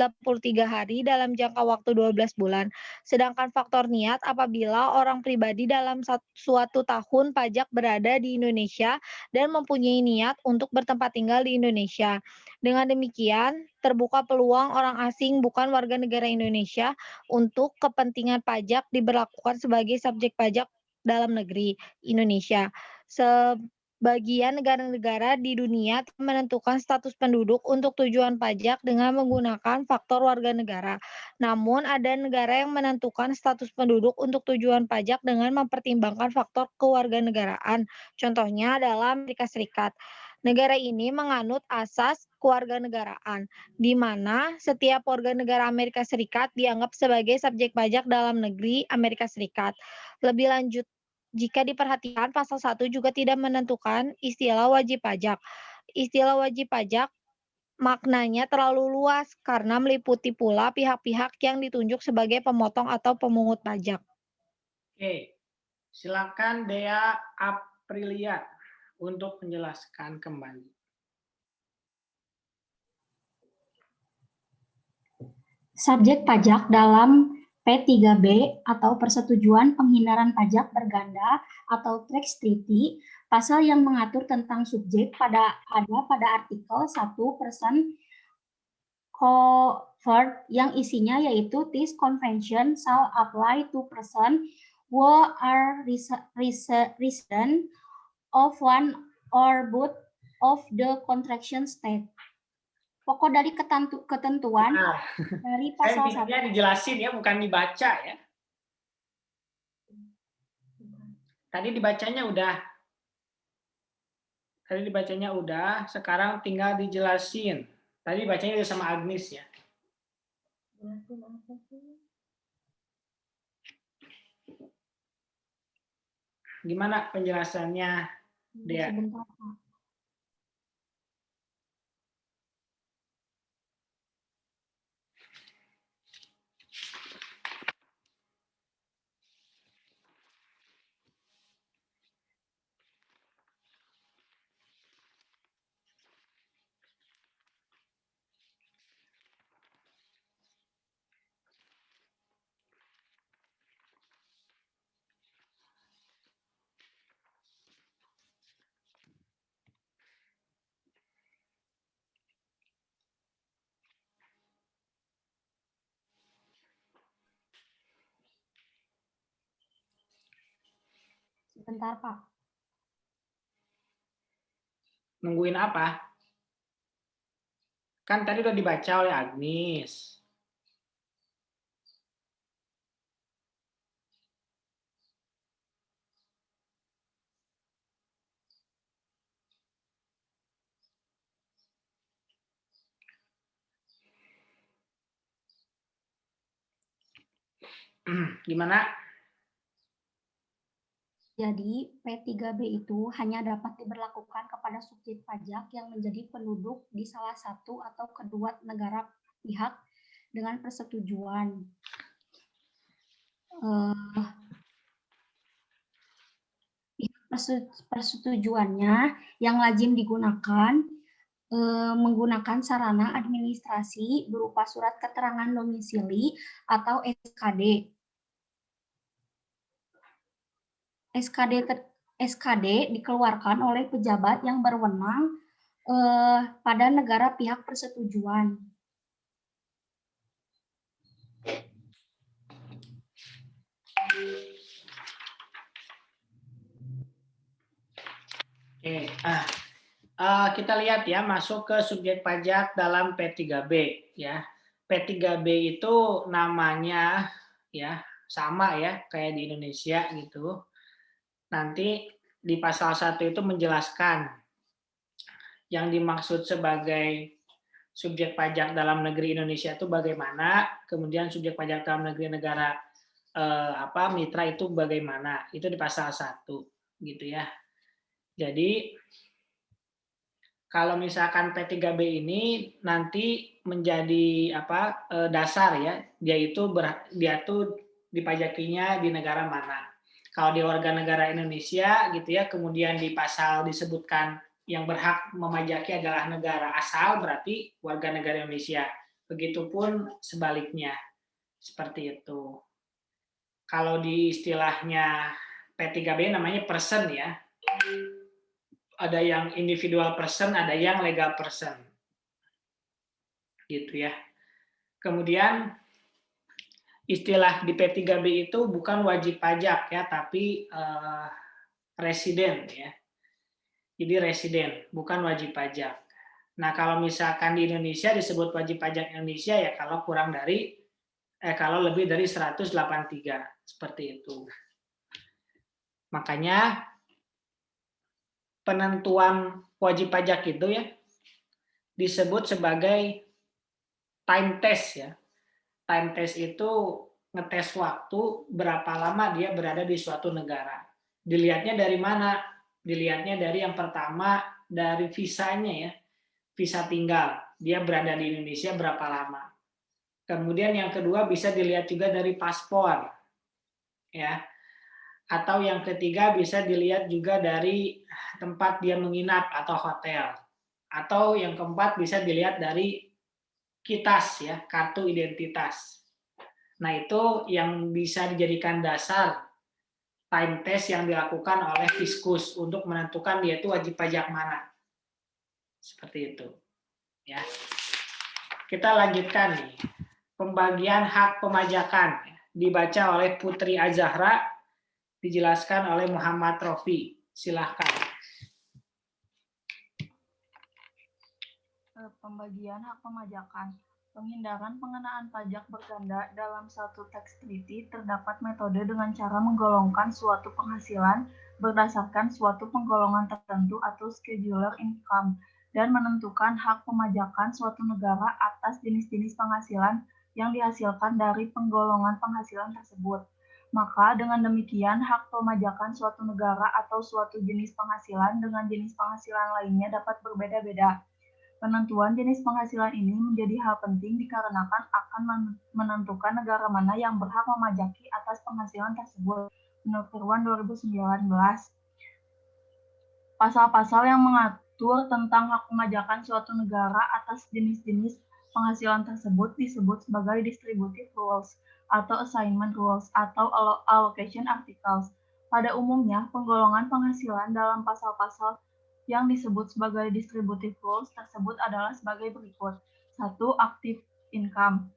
hari dalam jangka waktu 12 bulan. Sedangkan faktor niat apabila orang pribadi dalam suatu tahun pajak berada di Indonesia dan mempunyai niat untuk bertempat tinggal di Indonesia. Dengan demikian, terbuka peluang orang asing bukan warga negara Indonesia untuk kepentingan pajak diberlakukan sebagai subjek pajak dalam negeri Indonesia. Sebagian negara-negara di dunia menentukan status penduduk untuk tujuan pajak dengan menggunakan faktor warga negara. Namun, ada negara yang menentukan status penduduk untuk tujuan pajak dengan mempertimbangkan faktor kewarganegaraan. Contohnya adalah Amerika Serikat. Negara ini menganut asas kewarganegaraan, di mana setiap warga negara Amerika Serikat dianggap sebagai subjek pajak dalam negeri Amerika Serikat. Lebih lanjut, jika diperhatikan, pasal 1 juga tidak menentukan istilah wajib pajak. Istilah wajib pajak maknanya terlalu luas karena meliputi pula pihak-pihak yang ditunjuk sebagai pemotong atau pemungut pajak. Oke, silakan Dea Aprilia untuk menjelaskan kembali. Subjek pajak dalam P3B atau Persetujuan Penghindaran Pajak Berganda atau Tax Treaty, pasal yang mengatur tentang subjek pada artikel 1% covered yang isinya yaitu this convention shall apply to person who are resident of one or both of the contraction state. Pokok dari ketentuan dari pasal 1. Saya dijelasin ya, bukan dibaca ya. Tadi dibacanya udah, sekarang tinggal dijelasin. Tadi bacanya udah sama Agnes ya. Gimana penjelasannya, Dea? Sebentar, Pak. Sebentar, Pak. Nungguin apa? Kan tadi udah dibaca oleh Agnes. Gimana? Jadi, P3B itu hanya dapat diberlakukan kepada subjek pajak yang menjadi penduduk di salah satu atau kedua negara pihak dengan persetujuan. Persetujuannya yang lazim digunakan menggunakan sarana administrasi berupa surat keterangan domisili atau SKD. SKD dikeluarkan oleh pejabat yang berwenang pada negara pihak persetujuan. Oke, kita lihat ya, masuk ke subjek pajak dalam P3B ya. P3B itu namanya ya sama ya kayak di Indonesia gitu. Nanti di pasal 1 itu menjelaskan yang dimaksud sebagai subjek pajak dalam negeri Indonesia itu bagaimana, kemudian subjek pajak dalam negeri negara mitra itu bagaimana. Itu di pasal 1 gitu ya. Jadi kalau misalkan P3B ini nanti menjadi dasar ya, dia tuh dipajakinya di negara mana. Kalau di warga negara Indonesia gitu ya, kemudian di pasal disebutkan yang berhak memajaki adalah negara asal, berarti warga negara Indonesia. Begitupun sebaliknya, seperti itu. Kalau di istilahnya P3B namanya person ya. Ada yang individual person, ada yang legal person. Gitu ya. Kemudian istilah di P3B itu bukan wajib pajak ya, tapi residen ya. Jadi residen, bukan wajib pajak. Nah, kalau misalkan di Indonesia disebut wajib pajak Indonesia ya kalau kalau lebih dari 183 seperti itu. Makanya penentuan wajib pajak itu ya disebut sebagai time test ya. Time test itu ngetes waktu berapa lama dia berada di suatu negara. Dilihatnya dari mana? Dilihatnya dari yang pertama dari visanya ya. Visa tinggal. Dia berada di Indonesia berapa lama. Kemudian yang kedua bisa dilihat juga dari paspor. Ya. Atau yang ketiga bisa dilihat juga dari tempat dia menginap atau hotel. Atau yang keempat bisa dilihat dari KITAS ya, kartu identitas. Nah, itu yang bisa dijadikan dasar time test yang dilakukan oleh Fiskus untuk menentukan dia itu wajib pajak mana. Seperti itu. Ya. Kita lanjutkan nih. Pembagian hak pemajakan dibaca oleh Putri Azahra, dijelaskan oleh Muhammad Rofi. Silahkan. Pembagian hak pemajakan. Penghindaran pengenaan pajak berganda dalam satu teks treaty terdapat metode dengan cara menggolongkan suatu penghasilan berdasarkan suatu penggolongan tertentu atau scheduler income dan menentukan hak pemajakan suatu negara atas jenis-jenis penghasilan yang dihasilkan dari penggolongan penghasilan tersebut. Maka dengan demikian hak pemajakan suatu negara atau suatu jenis penghasilan dengan jenis penghasilan lainnya dapat berbeda-beda. Penentuan jenis penghasilan ini menjadi hal penting dikarenakan akan menentukan negara mana yang berhak memajaki atas penghasilan tersebut. Menurut Firwan 2019. Pasal-pasal yang mengatur tentang hak pemajakan suatu negara atas jenis-jenis penghasilan tersebut disebut sebagai distributive rules atau assignment rules atau allocation articles. Pada umumnya, penggolongan penghasilan dalam pasal-pasal yang disebut sebagai distributive rules tersebut adalah sebagai berikut. 1. Active income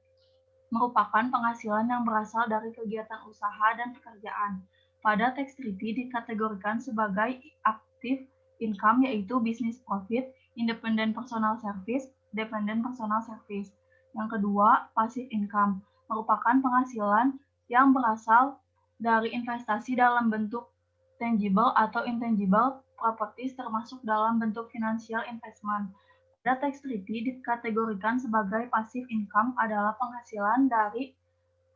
merupakan penghasilan yang berasal dari kegiatan usaha dan pekerjaan. Pada teks treaty dikategorikan sebagai active income yaitu business profit, independent personal service, dependent personal service. Yang kedua, passive income merupakan penghasilan yang berasal dari investasi dalam bentuk tangible atau intangible properties termasuk dalam bentuk financial investment. Pada teks treaty dikategorikan sebagai passive income adalah penghasilan dari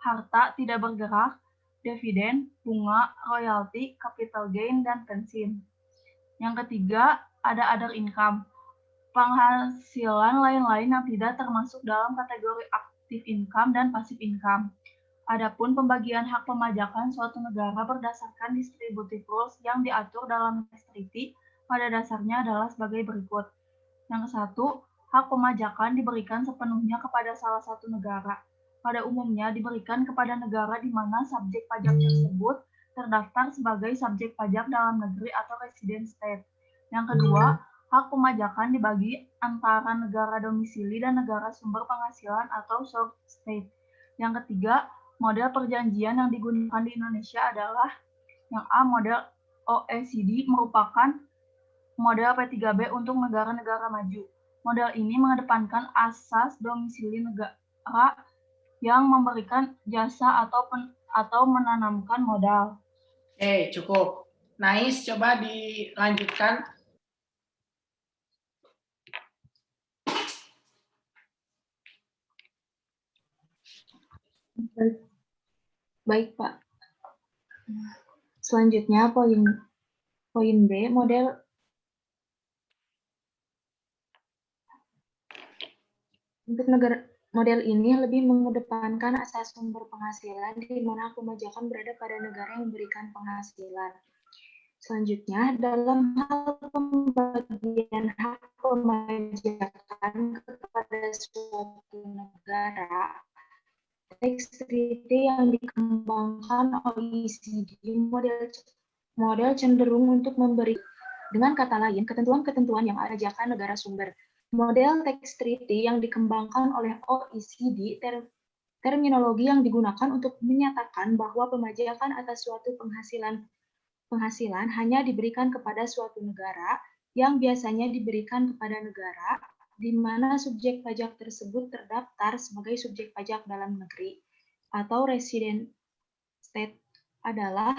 harta tidak bergerak, dividen, bunga, royalti, capital gain, dan pensiun. Yang ketiga, ada other income, penghasilan lain-lain yang tidak termasuk dalam kategori active income dan passive income. Adapun pembagian hak pemajakan suatu negara berdasarkan distributive rules yang diatur dalam teks treaty pada dasarnya adalah sebagai berikut. Yang satu, hak pemajakan diberikan sepenuhnya kepada salah satu negara. Pada umumnya diberikan kepada negara di mana subjek pajak tersebut terdaftar sebagai subjek pajak dalam negeri atau resident state. Yang kedua, hak pemajakan dibagi antara negara domisili dan negara sumber penghasilan atau source state. Yang ketiga, model perjanjian yang digunakan di Indonesia adalah yang A, model OECD merupakan model P3B untuk negara-negara maju. Model ini mengedepankan asas domisili negara yang memberikan jasa atau menanamkan modal. Oke, cukup. Nice, coba dilanjutkan. Baik, Pak. Selanjutnya poin B, model Untuk model ini lebih mengedepankan asas sumber penghasilan di mana pemajakan berada pada negara yang memberikan penghasilan. Selanjutnya, dalam hal pembagian hak pemajakan kepada suatu negara, tax treaty yang dikembangkan OECD model cenderung untuk memberi, dengan kata lain, ketentuan-ketentuan yang pajakan negara sumber. Model tax treaty yang dikembangkan oleh OECD terminologi yang digunakan untuk menyatakan bahwa pemajakan atas suatu penghasilan hanya diberikan kepada suatu negara yang biasanya diberikan kepada negara di mana subjek pajak tersebut terdaftar sebagai subjek pajak dalam negeri atau resident state adalah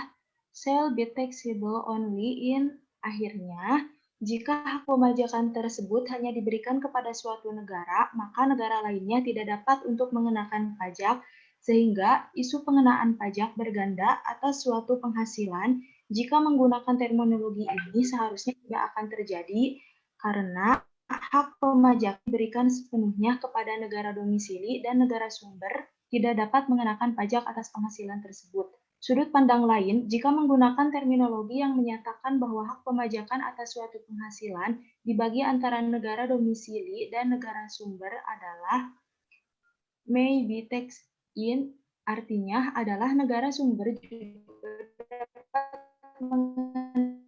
shall be taxable only in. Akhirnya, jika hak pemajakan tersebut hanya diberikan kepada suatu negara, maka negara lainnya tidak dapat untuk mengenakan pajak, sehingga isu pengenaan pajak berganda atas suatu penghasilan jika menggunakan terminologi ini seharusnya tidak akan terjadi karena hak pemajak diberikan sepenuhnya kepada negara domisili dan negara sumber tidak dapat mengenakan pajak atas penghasilan tersebut. Sudut pandang lain, jika menggunakan terminologi yang menyatakan bahwa hak pemajakan atas suatu penghasilan dibagi antara negara domisili dan negara sumber adalah may be taxed in, artinya adalah negara sumber juga dapat mengenakan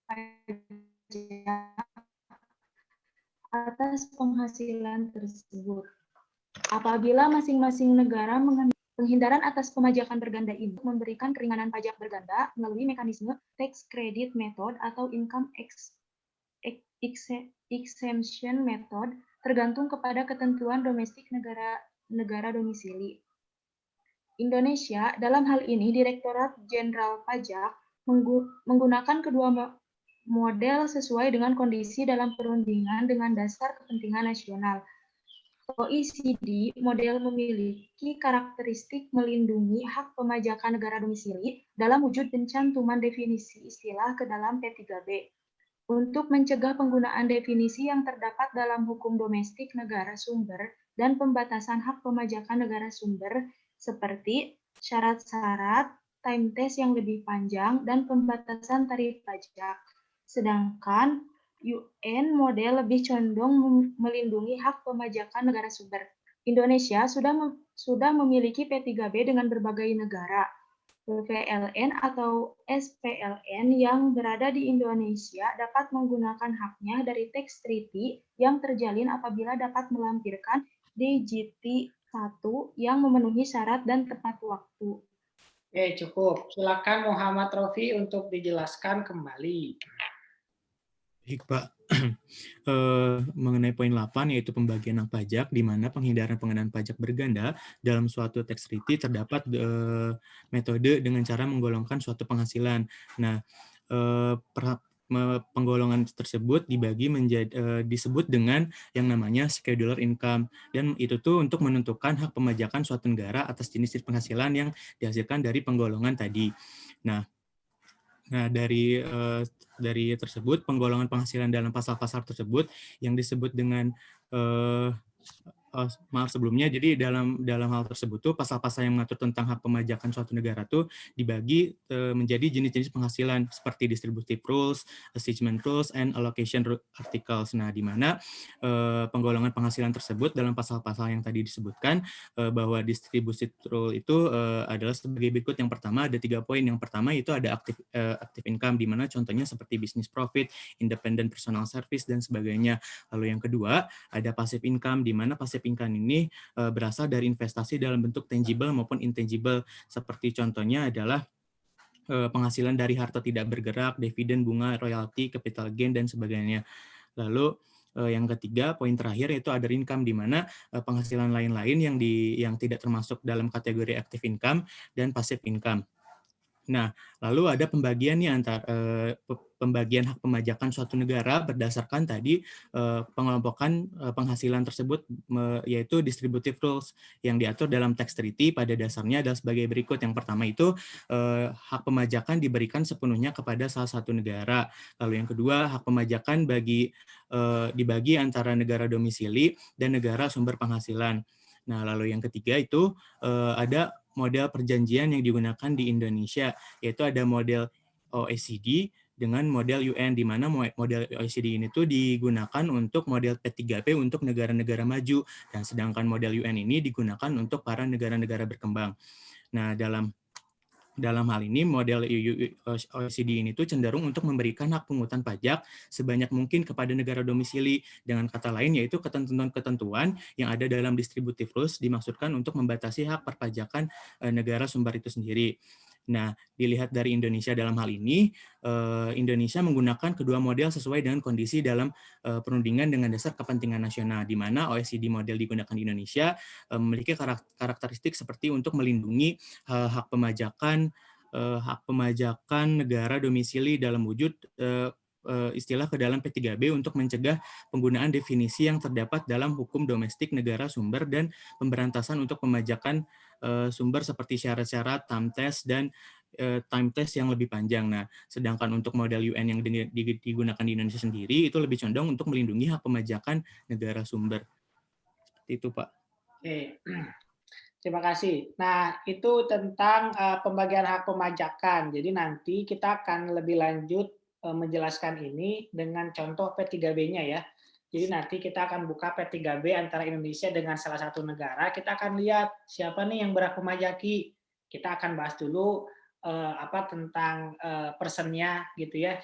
pajak atas penghasilan tersebut. Apabila masing-masing negara mengambil penghindaran atas pemajakan berganda ini memberikan keringanan pajak berganda melalui mekanisme tax credit method atau income exemption method tergantung kepada ketentuan domestik negara domisili. Indonesia, dalam hal ini Direktorat Jenderal Pajak menggunakan kedua model sesuai dengan kondisi dalam perundingan dengan dasar kepentingan nasional. OECD model memiliki karakteristik melindungi hak pemajakan negara domisili dalam wujud pencantuman definisi istilah ke dalam P3B. Untuk mencegah penggunaan definisi yang terdapat dalam hukum domestik negara sumber dan pembatasan hak pemajakan negara sumber seperti syarat-syarat, time test yang lebih panjang, dan pembatasan tarif pajak. Sedangkan UN model lebih condong melindungi hak pemajakan negara sumber. Indonesia sudah memiliki P3B dengan berbagai negara. PLN atau SPLN yang berada di Indonesia dapat menggunakan haknya dari tax treaty yang terjalin apabila dapat melampirkan DJT 1 yang memenuhi syarat dan tepat waktu. Oke, cukup. Silakan Muhammad Rofi untuk dijelaskan kembali. Baik, Pak. Mengenai poin 8 yaitu pembagian hak pajak di mana penghindaran pengenaan pajak berganda dalam suatu tax treaty terdapat metode dengan cara menggolongkan suatu penghasilan. Nah, penggolongan tersebut dibagi menjadi disebut dengan yang namanya scheduler income, dan itu tuh untuk menentukan hak pemajakan suatu negara atas jenis penghasilan yang dihasilkan dari penggolongan tadi. Nah, dari tersebut penggolongan penghasilan dalam pasal-pasal tersebut yang disebut dengan maaf sebelumnya, jadi dalam hal tersebut tuh pasal-pasal yang mengatur tentang hak pemajakan suatu negara tuh dibagi menjadi jenis-jenis penghasilan seperti distributive rules, assignment rules, and allocation articles. Nah, di mana penggolongan penghasilan tersebut dalam pasal-pasal yang tadi disebutkan bahwa distributive rule itu adalah sebagai berikut. Yang pertama ada 3 poin. Yang pertama itu ada active income, di mana contohnya seperti business profit, independent personal service, dan sebagainya. Lalu yang kedua ada passive income, di mana passive income ini berasal dari investasi dalam bentuk tangible maupun intangible, seperti contohnya adalah penghasilan dari harta tidak bergerak, dividen, bunga, royalti, capital gain, dan sebagainya. Lalu yang ketiga, poin terakhir yaitu other income, di mana penghasilan lain-lain yang tidak termasuk dalam kategori active income dan passive income. Nah, lalu ada pembagian nih pembagian hak pemajakan suatu negara berdasarkan tadi pengelompokan penghasilan tersebut, yaitu distributive rules yang diatur dalam tax treaty pada dasarnya adalah sebagai berikut. Yang pertama itu hak pemajakan diberikan sepenuhnya kepada salah satu negara. Lalu yang kedua, hak pemajakan dibagi antara negara domisili dan negara sumber penghasilan. Nah, lalu yang ketiga itu ada model perjanjian yang digunakan di Indonesia, yaitu ada model OECD dengan model UN, di mana model OECD ini tuh digunakan untuk model P3P untuk negara-negara maju, dan sedangkan model UN ini digunakan untuk para negara-negara berkembang. Nah, dalam hal ini, model OECD ini tuh cenderung untuk memberikan hak pungutan pajak sebanyak mungkin kepada negara domisili. Dengan kata lain, yaitu ketentuan-ketentuan yang ada dalam distributive rules dimaksudkan untuk membatasi hak perpajakan negara sumber itu sendiri. Nah, dilihat dari Indonesia dalam hal ini, Indonesia menggunakan kedua model sesuai dengan kondisi dalam perundingan dengan dasar kepentingan nasional, di mana OECD model digunakan di Indonesia memiliki karakteristik seperti untuk melindungi hak pemajakan negara domisili dalam wujud istilah ke dalam P3B untuk mencegah penggunaan definisi yang terdapat dalam hukum domestik negara sumber dan pemberantasan untuk pemajakan sumber seperti syarat-syarat, TAMTES, dan time test yang lebih panjang. Nah, sedangkan untuk model UN yang digunakan di Indonesia sendiri itu lebih condong untuk melindungi hak pemajakan negara sumber. Seperti itu, Pak. Oke. Terima kasih. Nah, itu tentang pembagian hak pemajakan. Jadi nanti kita akan lebih lanjut menjelaskan ini dengan contoh P3B-nya ya. Jadi nanti kita akan buka P3B antara Indonesia dengan salah satu negara. Kita akan lihat siapa nih yang berhak memajaki. Kita akan bahas dulu tentang persennya gitu ya.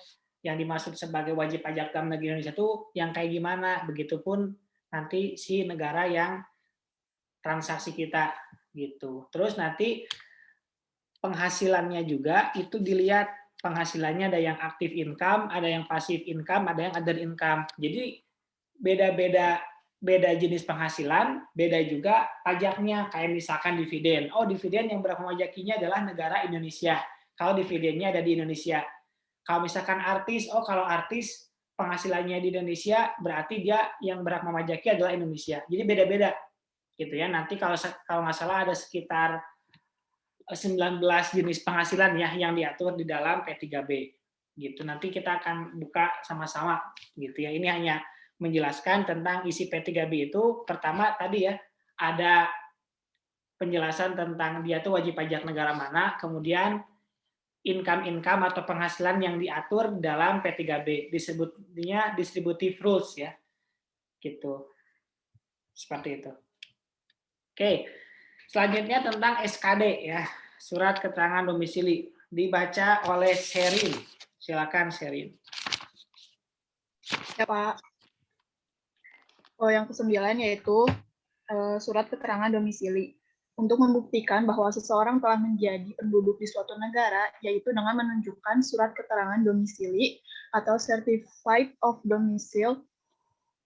Yang dimaksud sebagai wajib pajak dalam negeri Indonesia itu yang kayak gimana. Begitupun nanti si negara yang transaksi kita gitu. Terus nanti penghasilannya juga itu dilihat, penghasilannya ada yang active income, ada yang passive income, ada yang other income. Jadi beda jenis penghasilan, beda juga pajaknya. Kayak misalkan dividen. Oh, dividen yang berhak memajakinya adalah negara Indonesia. Kalau dividennya ada di Indonesia. Kalau misalkan artis, kalau artis penghasilannya di Indonesia, berarti dia yang berhak memajaki adalah Indonesia. Jadi beda-beda. Gitu ya. Nanti kalau nggak salah ada sekitar 19 jenis penghasilan ya yang diatur di dalam P3B. Gitu. Nanti kita akan buka sama-sama gitu ya. Ini hanya menjelaskan tentang isi P3B itu. Pertama tadi ya, ada penjelasan tentang dia tuh wajib pajak negara mana, kemudian income atau penghasilan yang diatur dalam P3B, disebutnya distributive rules ya. Gitu. Seperti itu. Oke, selanjutnya tentang SKD ya, surat keterangan domisili, dibaca oleh Sherin. Silakan Sherin. Ya Pak. Yang ke-9 yaitu surat keterangan domisili. Untuk membuktikan bahwa seseorang telah menjadi penduduk di suatu negara, yaitu dengan menunjukkan surat keterangan domisili atau Certificate of Domicile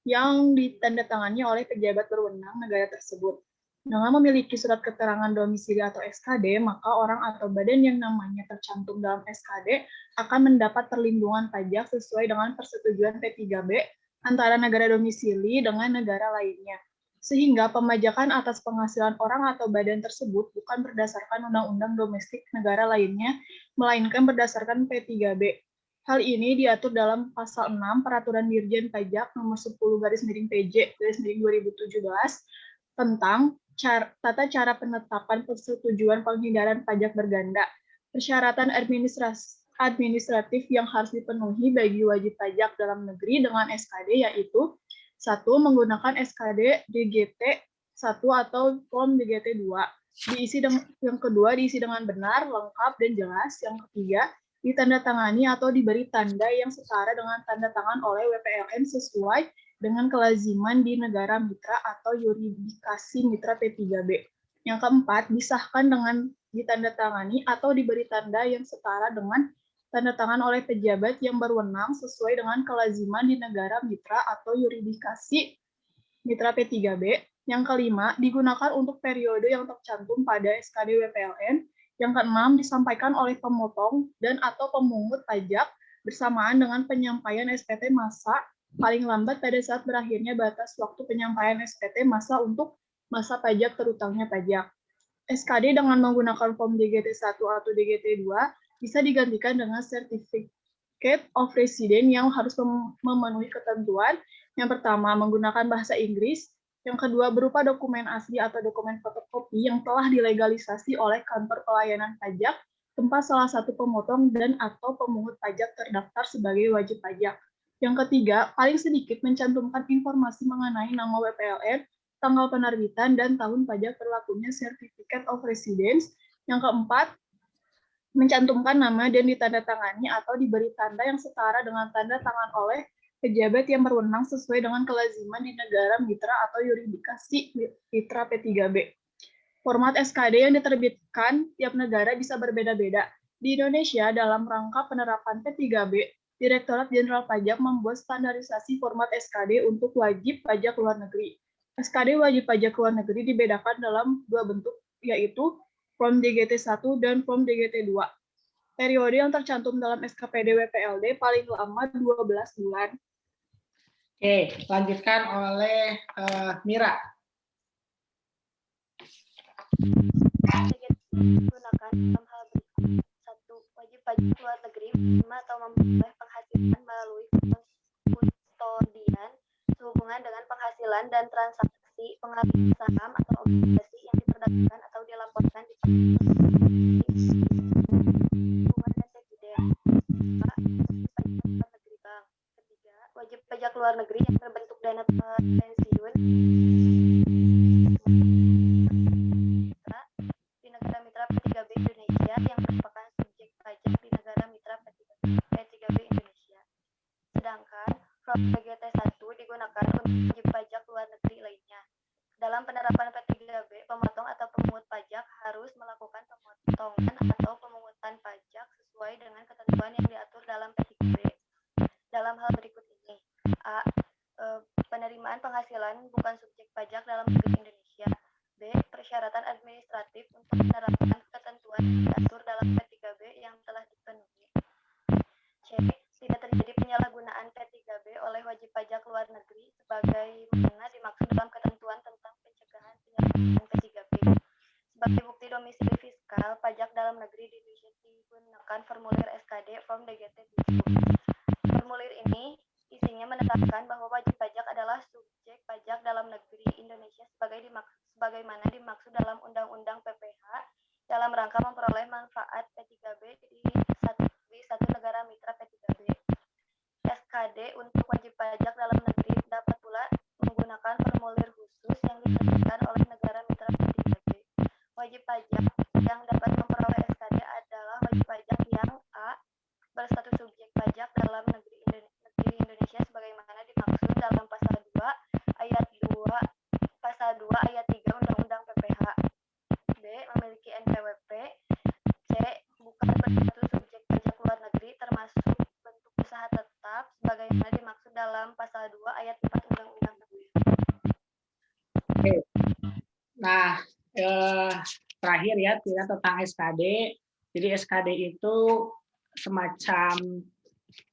yang ditandatangani oleh pejabat berwenang negara tersebut. Dengan memiliki surat keterangan domisili atau SKD, maka orang atau badan yang namanya tercantum dalam SKD akan mendapat perlindungan pajak sesuai dengan persetujuan P3B antara negara domisili dengan negara lainnya. Sehingga pemajakan atas penghasilan orang atau badan tersebut bukan berdasarkan undang-undang domestik negara lainnya, melainkan berdasarkan P3B. Hal ini diatur dalam Pasal 6 Peraturan Dirjen Pajak Nomor 10/PJ/2017 tentang tata cara penetapan persetujuan penghindaran pajak berganda. Persyaratan administratif yang harus dipenuhi bagi wajib pajak dalam negeri dengan SKD yaitu 1. Menggunakan SKD DGT 1 atau Form DGT 2. Yang kedua, diisi dengan benar, lengkap, dan jelas. Yang ketiga, ditandatangani atau diberi tanda yang setara dengan tanda tangan oleh WPLN sesuai dengan kelaziman di negara mitra atau yurisdiksi mitra P3B. Yang keempat, disahkan dengan ditandatangani atau diberi tanda yang setara dengan tanda tangan oleh pejabat yang berwenang sesuai dengan kelaziman di negara mitra atau yurisdiksi mitra P3B. Yang kelima, digunakan untuk periode yang tercantum pada SKD WPLN. Yang keenam, disampaikan oleh pemotong dan atau pemungut pajak bersamaan dengan penyampaian SPT masa paling lambat pada saat berakhirnya batas waktu penyampaian SPT masa untuk masa pajak terutangnya pajak. SKD dengan menggunakan form DGT1 atau DGT2 bisa digantikan dengan Certificate of Residence yang harus memenuhi ketentuan. Yang pertama, menggunakan bahasa Inggris. Yang kedua, berupa dokumen asli atau dokumen fotokopi yang telah dilegalisasi oleh kantor pelayanan pajak, tempat salah satu pemotong dan atau pemungut pajak terdaftar sebagai wajib pajak. Yang ketiga, paling sedikit mencantumkan informasi mengenai nama WPLN, tanggal penerbitan, dan tahun pajak berlakunya Certificate of Residence. Yang keempat, mencantumkan nama dan ditandatangani atau diberi tanda yang setara dengan tanda tangan oleh pejabat yang berwenang sesuai dengan kelaziman di negara mitra atau yurisdiksi mitra P3B. Format SKD yang diterbitkan tiap negara bisa berbeda-beda. Di Indonesia, dalam rangka penerapan P3B, Direktorat Jenderal Pajak membuat standarisasi format SKD untuk wajib pajak luar negeri. SKD wajib pajak luar negeri dibedakan dalam dua bentuk, yaitu Form DGT1 dan Form DGT2. Periode yang tercantum dalam SKPD WPLD paling lama 12 bulan. Oke, lanjutkan oleh Mira. Gunakan dalam hal berikut. 1. Wajib pajak luar negeri menerima atau memperoleh penghasilan melalui kustodian sehubungan dengan penghasilan dan transaksi pengalihan saham atau obligasi yang diperdagangkan atau dilaporkan di hubungan dan dividen. 2. Negeri bank. 3. Wajib pajak luar negeri yang berbentuk dana pensiun di negara mitra P3B Indonesia yang merupakan subjek pajak di negara mitra P3B Indonesia. Sedangkan form DGT1 digunakan untuk wajib pajak luar negeri lainnya. Dalam penerapan P3B, pemotong atau pemungut pajak harus melakukan pemotongan atau pemungutan pajak sesuai dengan ketentuan yang diatur dalam P3B. Dalam hal berikut ini: A. Penerimaan penghasilan bukan subjek pajak dalam negeri Indonesia. B. Persyaratan administratif untuk menerapkan ketentuan yang diatur dalam P3B yang telah dipenuhi. C. Tidak terjadi penyalahgunaan P3B oleh wajib pajak luar negeri sebagaimana dimaksud dalam ketentuan tentang pencegahan penyalahgunaan P3B. Sebagai bukti domisili fiskal pajak dalam negeri di Indonesia digunakan formulir SKD Form DGT7. Formulir ini isinya menetapkan bahwa wajib pajak adalah subjek pajak dalam negeri Indonesia sebagaimana dimaksud dalam Undang-Undang PPH dalam rangka memperoleh manfaat P3B di satu negara mitra P3B. SKD untuk wajib pajak dalam negeri dapat pula menggunakan formulir khusus yang diterbitkan oleh negara mitra P3B. Wajib pajak yang dapat memperoleh SKD adalah wajib pajak yang A. berstatus subjek pajak dalam negeri Indonesia sebagaimana dimaksud dalam pasal 2 ayat 3 Undang-Undang PPH. B. Memiliki NPWP. C. Bukan berstatus subjek pajak luar negeri termasuk bentuk usaha tetap sebagaimana dimaksud dalam pasal 2 ayat 4 Undang-Undang PPH. Oke. Nah, terakhir ya tentang SKD. Jadi SKD itu semacam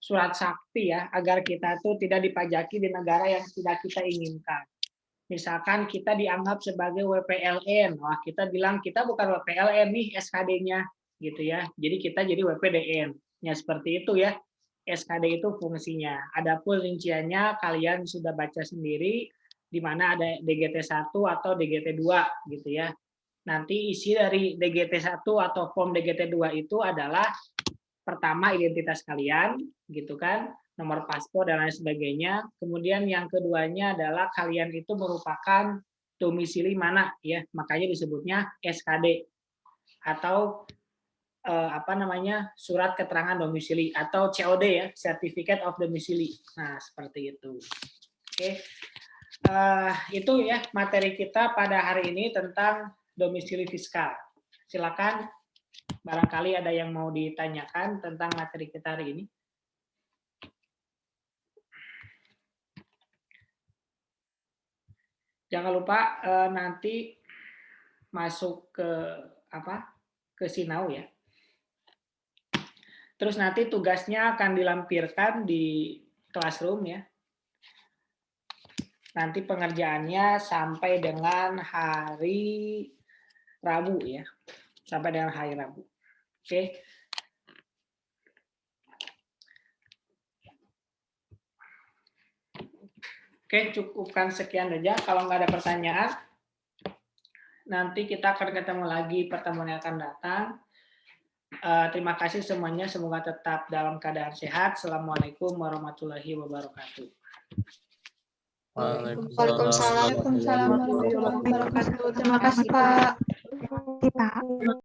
surat sakti ya, agar kita tuh tidak dipajaki di negara yang tidak kita inginkan. Misalkan kita dianggap sebagai WPLN, wah kita bilang kita bukan WPLN nih SKD-nya, gitu ya. Jadi kita jadi WPDN. Ya seperti itu ya. SKD itu fungsinya. Adapun rinciannya kalian sudah baca sendiri, di mana ada DGT1 atau DGT2 gitu ya. Nanti isi dari DGT1 atau form DGT2 itu adalah pertama identitas kalian, gitu kan, nomor paspor dan lain sebagainya. Kemudian yang keduanya adalah kalian itu merupakan domisili mana ya, makanya disebutnya SKD atau surat keterangan domisili atau COD ya, Certificate of Domicile. Nah seperti itu. Oke, itu ya materi kita pada hari ini tentang domisili fiskal. Silakan. Barangkali ada yang mau ditanyakan tentang materi kita hari ini. Jangan lupa nanti masuk ke ke Sinau ya. Terus nanti tugasnya akan dilampirkan di classroom ya. Nanti pengerjaannya sampai dengan hari Rabu ya. Sampai dengan hari Rabu. Oke. Oke, cukupkan sekian aja. Kalau nggak ada pertanyaan, nanti kita akan ketemu lagi pertemuan yang akan datang. Terima kasih semuanya. Semoga tetap dalam keadaan sehat. Assalamualaikum warahmatullahi wabarakatuh. Waalaikumsalam warahmatullahi wabarakatuh. Terima kasih, Pak.